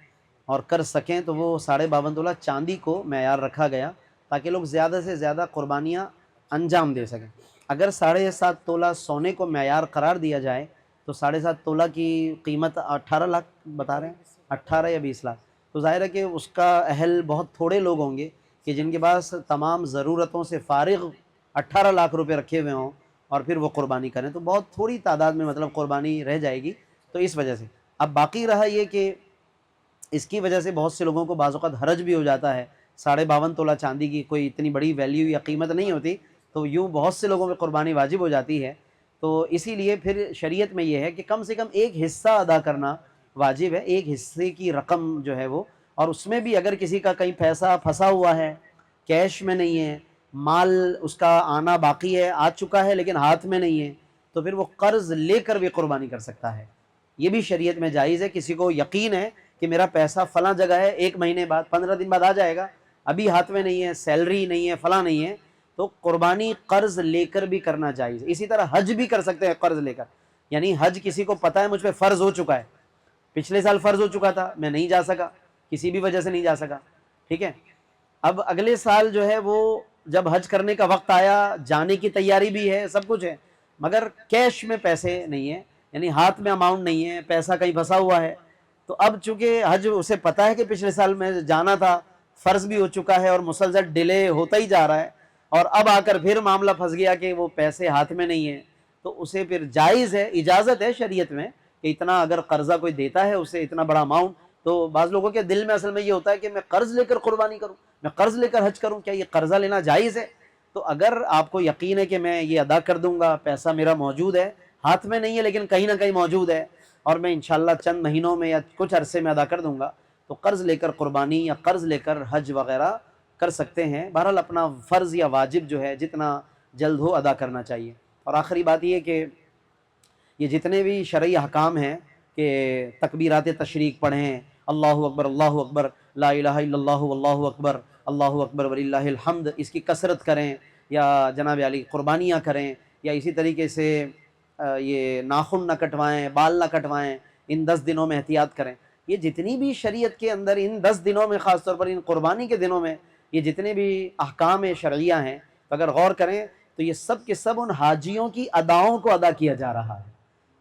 اور کر سکیں، تو وہ 52.5 تولہ چاندی کو معیار رکھا گیا تاکہ لوگ زیادہ سے زیادہ قربانیاں انجام دے سکیں۔ اگر 7.5 تولہ سونے کو معیار قرار دیا جائے تو 7.5 تولہ کی قیمت 18 لاکھ بتا رہے ہیں، 18 یا 20 لاکھ، تو ظاہر ہے کہ اس کا اہل بہت تھوڑے لوگ ہوں گے کہ جن کے پاس تمام ضرورتوں سے فارغ 18 لاکھ روپے رکھے ہوئے ہوں اور پھر وہ قربانی کریں، تو بہت تھوڑی تعداد میں مطلب قربانی رہ جائے گی۔ تو اس وجہ سے اب باقی رہا یہ کہ اس کی وجہ سے بہت سے لوگوں کو بعض اوقات حرج بھی ہو جاتا ہے۔ 52.5 تولہ چاندی کی کوئی اتنی بڑی ویلیو یا قیمت نہیں ہوتی، تو یوں بہت سے لوگوں پہ قربانی واجب ہو جاتی ہے۔ تو اسی لیے پھر شریعت میں یہ ہے کہ کم سے کم ایک حصہ ادا کرنا واجب ہے، ایک حصے کی رقم جو ہے وہ، اور اس میں بھی اگر کسی کا کہیں پیسہ پھنسا ہوا ہے، کیش میں نہیں ہے، مال اس کا آنا باقی ہے، آ چکا ہے لیکن ہاتھ میں نہیں ہے، تو پھر وہ قرض لے کر بھی قربانی کر سکتا ہے۔ یہ بھی شریعت میں جائز ہے۔ کسی کو یقین ہے کہ میرا پیسہ فلاں جگہ ہے، 1 مہینے بعد 15 دن بعد آ جائے گا، ابھی ہاتھ میں نہیں ہے، سیلری نہیں ہے، فلاں نہیں ہے، تو قربانی قرض لے کر بھی کرنا جائز ہے۔ اسی طرح حج بھی کر سکتے ہیں قرض لے کر، یعنی حج کسی کو پتہ ہے مجھ پہ فرض ہو چکا ہے، پچھلے سال فرض ہو چکا تھا، میں نہیں جا سکا، کسی بھی وجہ سے نہیں جا سکا، ٹھیک ہے، اب اگلے سال جو ہے وہ جب حج کرنے کا وقت آیا، جانے کی تیاری بھی ہے، سب کچھ ہے، مگر کیش میں پیسے نہیں ہیں، یعنی ہاتھ میں اماؤنٹ نہیں ہے، پیسہ کہیں پھنسا ہوا ہے، تو اب چونکہ حج اسے پتہ ہے کہ پچھلے سال میں جانا تھا، فرض بھی ہو چکا ہے اور مسلسل ڈیلے ہوتا ہی جا رہا ہے، اور اب آ کر پھر معاملہ پھنس گیا کہ وہ پیسے ہاتھ میں نہیں ہیں، تو اسے پھر جائز ہے، اجازت ہے شریعت میں کہ اتنا اگر قرضہ کوئی دیتا ہے اسے اتنا بڑا اماؤنٹ، تو بعض لوگوں کے دل میں اصل میں یہ ہوتا ہے کہ میں قرض لے کر قربانی کروں، میں قرض لے کر حج کروں، کیا یہ قرضہ لینا جائز ہے؟ تو اگر آپ کو یقین ہے کہ میں یہ ادا کر دوں گا، پیسہ میرا موجود ہے، ہاتھ میں نہیں ہے لیکن کہیں نہ کہیں موجود ہے، اور میں انشاءاللہ چند مہینوں میں یا کچھ عرصے میں ادا کر دوں گا، تو قرض لے کر قربانی یا قرض لے کر حج وغیرہ کر سکتے ہیں۔ بہرحال اپنا فرض یا واجب جو ہے جتنا جلد ہو ادا کرنا چاہیے۔ اور آخری بات یہ کہ یہ جتنے بھی شرعی احکام ہیں کہ تکبیرات تشریق پڑھیں، اللہ اکبر اللہ اکبر، لا الہ الا اللہ واللہ اکبر، اللہ اکبر وللہ الحمد، اس کی کثرت کریں، یا جناب علی قربانیاں کریں، یا اسی طریقے سے یہ ناخن نہ کٹوائیں، بال نہ کٹوائیں، ان 10 دنوں میں احتیاط کریں، یہ جتنی بھی شریعت کے اندر ان 10 دنوں میں، خاص طور پر ان قربانی کے دنوں میں یہ جتنے بھی احکام شرعیہ ہیں، اگر غور کریں تو یہ سب کے سب ان حاجیوں کی اداؤں کو ادا کیا جا رہا ہے،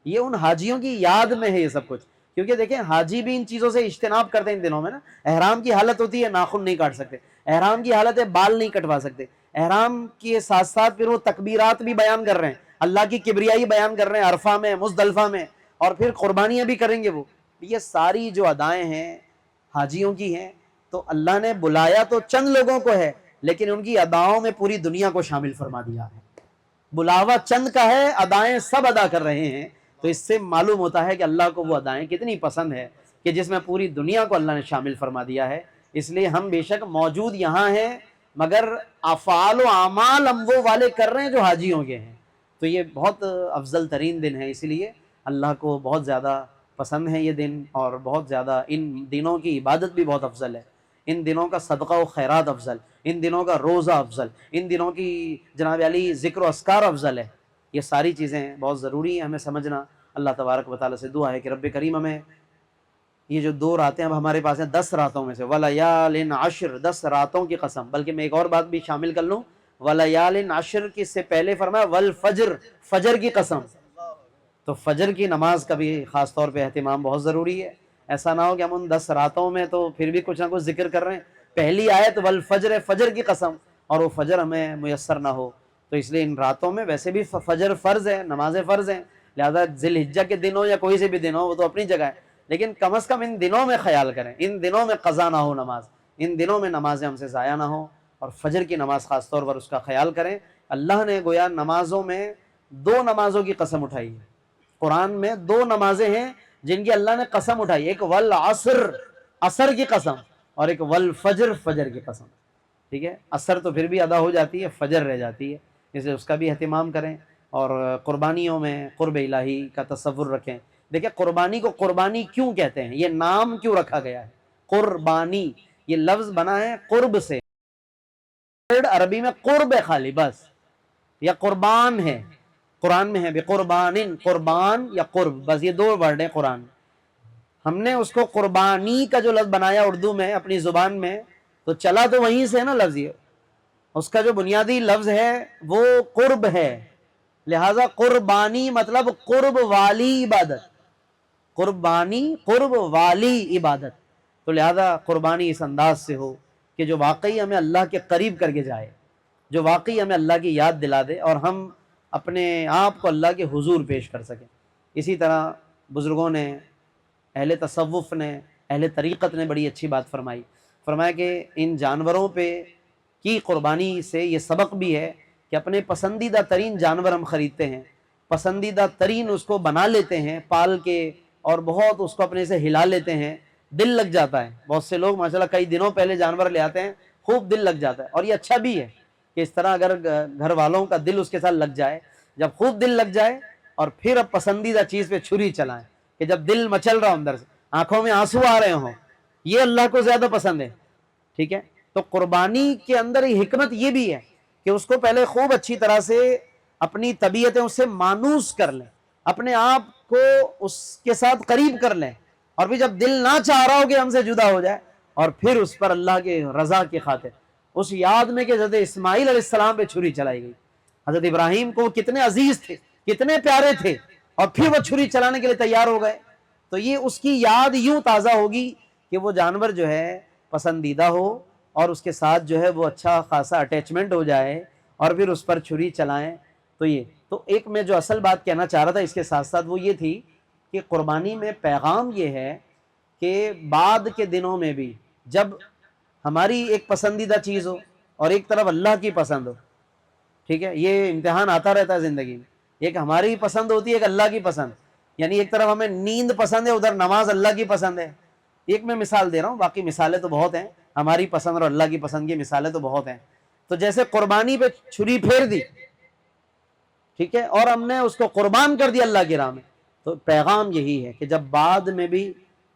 یہ ان حاجیوں کی یاد میں ہے یہ سب کچھ، کیونکہ دیکھیں حاجی بھی ان چیزوں سے اجتناب کرتے ہیں ان دنوں میں نا، احرام کی حالت ہوتی ہے ناخن نہیں کاٹ سکتے، احرام کی حالت ہے بال نہیں کٹوا سکتے، احرام کے ساتھ ساتھ پھر وہ تکبیرات بھی بیان کر رہے ہیں، اللہ کی کبریائی بیان کر رہے ہیں عرفہ میں، مزدلفہ میں، اور پھر قربانیاں بھی کریں گے وہ، یہ ساری جو ادائیں ہیں حاجیوں کی ہیں، تو اللہ نے بلایا تو چند لوگوں کو ہے لیکن ان کی اداؤں میں پوری دنیا کو شامل فرما دیا ہے، بلاوا چند کا ہے، ادائیں سب ادا کر رہے ہیں، تو اس سے معلوم ہوتا ہے کہ اللہ کو وہ ادائیں کتنی پسند ہے کہ جس میں پوری دنیا کو اللہ نے شامل فرما دیا ہے۔ اس لیے ہم بے شک موجود یہاں ہیں مگر افعال و اعمال ہم وہ والے کر رہے ہیں جو حاجیوں کے ہیں، تو یہ بہت افضل ترین دن ہے، اس لیے اللہ کو بہت زیادہ پسند ہے یہ دن، اور بہت زیادہ ان دنوں کی عبادت بھی بہت افضل ہے، ان دنوں کا صدقہ و خیرات افضل، ان دنوں کا روزہ افضل، ان دنوں کی جناب علی ذکر و اذکار افضل ہے، یہ ساری چیزیں بہت ضروری ہیں ہمیں سمجھنا۔ اللہ تبارک و تعالیٰ سے دعا ہے کہ رب کریم ہمیں یہ جو 2 راتیں اب ہمارے پاس ہیں 10 راتوں میں سے، وَلَيَالٍ عَشْرٍ، 10 راتوں کی قسم، بلکہ میں ایک اور بات بھی شامل کر لوں، وَلَيَالٍ عَشْرٍ کی سے پہلے فرمایا وَالْفَجْرِ، فجر کی قسم، تو فجر کی نماز کا بھی خاص طور پہ اہتمام بہت ضروری ہے، ایسا نہ ہو کہ ہم ان 10 راتوں میں تو پھر بھی کچھ نہ کچھ ذکر کر رہے ہیں، پہلی آیت والفجر، فجر کی قسم، اور وہ فجر ہمیں میسر نہ ہو، تو اس لیے ان راتوں میں ویسے بھی فجر فرض ہے، نمازیں فرض ہیں، لہذا ذی الحجہ کے دن ہو یا کوئی سے بھی دن ہو وہ تو اپنی جگہ ہے، لیکن کم از کم ان دنوں میں خیال کریں، ان دنوں میں قضا نہ ہو نماز، ان دنوں میں نمازیں ہم سے ضائع نہ ہوں، اور فجر کی نماز خاص طور پر اس کا خیال کریں۔ اللہ نے گویا نمازوں میں 2 نمازوں کی قسم اٹھائی ہے، قرآن میں 2 نمازیں ہیں جن کی اللہ نے قسم اٹھائی، ایک والعصر، عصر کی قسم، اور ایک والفجر، فجر کی قسم، ٹھیک ہے، عصر تو پھر بھی ادا ہو جاتی ہے، فجر رہ جاتی ہے، اس لیے اس کا بھی اہتمام کریں، اور قربانیوں میں قرب الہی کا تصور رکھیں۔ دیکھیں قربانی کو قربانی کیوں کہتے ہیں، یہ نام کیوں رکھا گیا ہے، قربانی یہ لفظ بنا ہے قرب سے، عربی میں قرب ہے خالی بس، یا قربان ہے، قرآن میں ہے بقربان، قربان یا قرب، بس یہ 2 ورڈ ہیں قرآن، ہم نے اس کو قربانی کا جو لفظ بنایا اردو میں اپنی زبان میں، تو چلا تو وہیں سے ہے نا لفظ یہ، اس کا جو بنیادی لفظ ہے وہ قرب ہے، لہذا قربانی مطلب قرب والی عبادت، قربانی قرب والی عبادت، تو لہذا قربانی اس انداز سے ہو کہ جو واقعی ہمیں اللہ کے قریب کر کے جائے، جو واقعی ہمیں اللہ کی یاد دلا دے اور ہم اپنے آپ کو اللہ کے حضور پیش کر سکیں۔ اسی طرح بزرگوں نے، اہل تصوف نے، اہل طریقت نے بڑی اچھی بات فرمائی، فرمایا کہ ان جانوروں پہ کی قربانی سے یہ سبق بھی ہے کہ اپنے پسندیدہ ترین جانور ہم خریدتے ہیں، پسندیدہ ترین اس کو بنا لیتے ہیں پال کے، اور بہت اس کو اپنے سے ہلا لیتے ہیں، دل لگ جاتا ہے۔ بہت سے لوگ ماشاءاللہ کئی دنوں پہلے جانور لے آتے ہیں، خوب دل لگ جاتا ہے، اور یہ اچھا بھی ہے کہ اس طرح اگر گھر والوں کا دل اس کے ساتھ لگ جائے، جب خوب دل لگ جائے اور پھر اب پسندیدہ چیز پہ چھری چلائیں کہ جب دل مچل رہا ہو اندر سے، آنکھوں میں آنسو آ رہے ہوں، یہ اللہ کو زیادہ پسند ہے، ٹھیک ہے؟ تو قربانی کے اندر حکمت یہ بھی ہے کہ اس کو پہلے خوب اچھی طرح سے اپنی طبیعتیں اس سے مانوس کر لیں، اپنے آپ کو اس کے ساتھ قریب کر لیں، اور بھی جب دل نہ چاہ رہا ہو کہ ہم سے جدا ہو جائے، اور پھر اس پر اللہ کے رضا کی خاطر اس یاد میں کہ حضرت اسماعیل علیہ السلام پہ چھری چلائی گئی، حضرت ابراہیم کو کتنے عزیز تھے، کتنے پیارے تھے، اور پھر وہ چھری چلانے کے لیے تیار ہو گئے، تو یہ اس کی یاد یوں تازہ ہوگی کہ وہ جانور جو ہے پسندیدہ ہو اور اس کے ساتھ جو ہے وہ اچھا خاصا اٹیچمنٹ ہو جائے، اور پھر اس پر چھری چلائیں۔ تو یہ تو ایک میں جو اصل بات کہنا چاہ رہا تھا اس کے ساتھ ساتھ وہ یہ تھی کہ قربانی میں پیغام یہ ہے کہ بعد کے دنوں میں بھی جب ہماری ایک پسندیدہ چیز ہو اور ایک طرف اللہ کی پسند ہو، ٹھیک ہے، یہ امتحان آتا رہتا ہے زندگی میں، ایک ہماری پسند ہوتی ہے، ایک اللہ کی پسند، یعنی ایک طرف ہمیں نیند پسند ہے، ادھر نماز اللہ کی پسند ہے۔ ایک میں مثال دے رہا ہوں، باقی مثالیں تو بہت ہیں، ہماری پسند اور اللہ کی پسند کی مثالیں تو بہت ہیں۔ تو جیسے قربانی پہ چھری پھیر دی، ٹھیک ہے، اور ہم نے اس کو قربان کر دیا اللہ کی راہ میں، تو پیغام یہی ہے کہ جب بعد میں بھی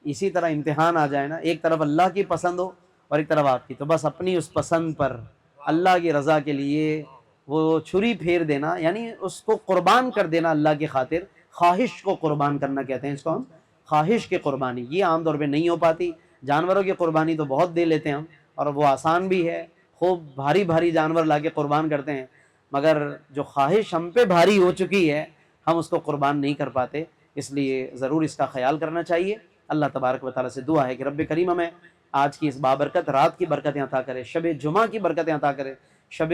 اسی طرح امتحان آ جائے نا، ایک طرف اللہ کی پسند ہو اور ایک طرف آپ کی، تو بس اپنی اس پسند پر اللہ کی رضا کے لیے وہ چھری پھیر دینا، یعنی اس کو قربان کر دینا اللہ کی خاطر، خواہش کو قربان کرنا کہتے ہیں اس کو ہم، خواہش کی قربانی، یہ عام طور پہ نہیں ہو پاتی۔ جانوروں کی قربانی تو بہت دے لیتے ہیں ہم، اور وہ آسان بھی ہے، خوب بھاری بھاری جانور لا کے قربان کرتے ہیں، مگر جو خواہش ہم پہ بھاری ہو چکی ہے ہم اس کو قربان نہیں کر پاتے، اس لیے ضرور اس کا خیال کرنا چاہیے۔ اللہ تبارک و تعالیٰ سے دعا ہے کہ رب کریم ہمیں آج کی اس بابرکت رات کی برکتیں عطا کرے، شب جمعہ کی برکتیں عطا کرے، شب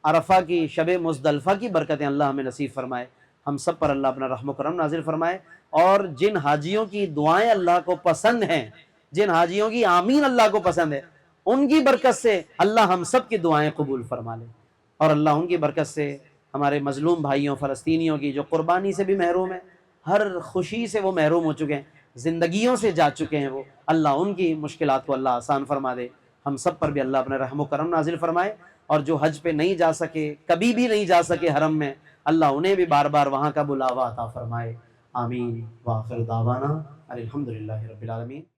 عرفہ کی، شب مزدلفہ کی برکتیں اللہ ہمیں نصیب فرمائے، ہم سب پر اللہ اپنا رحم و کرم نازل فرمائے، اور جن حاجیوں کی دعائیں اللہ کو پسند ہیں، جن حاجیوں کی آمین اللہ کو پسند ہے، ان کی برکت سے اللہ ہم سب کی دعائیں قبول فرما لے، اور اللہ ان کی برکت سے ہمارے مظلوم بھائیوں فلسطینیوں کی جو قربانی سے بھی محروم ہیں، ہر خوشی سے وہ محروم ہو چکے ہیں، زندگیوں سے جا چکے ہیں، وہ اللہ ان کی مشکلات کو اللہ آسان فرما دے، ہم سب پر بھی اللہ اپنا رحم و کرم نازل فرمائے، اور جو حج پہ نہیں جا سکے، کبھی بھی نہیں جا سکے حرم میں، اللہ انہیں بھی بار بار وہاں کا بلاوا عطا فرمائے، آمین، وآخر دعوانا الحمدللہ رب العالمین۔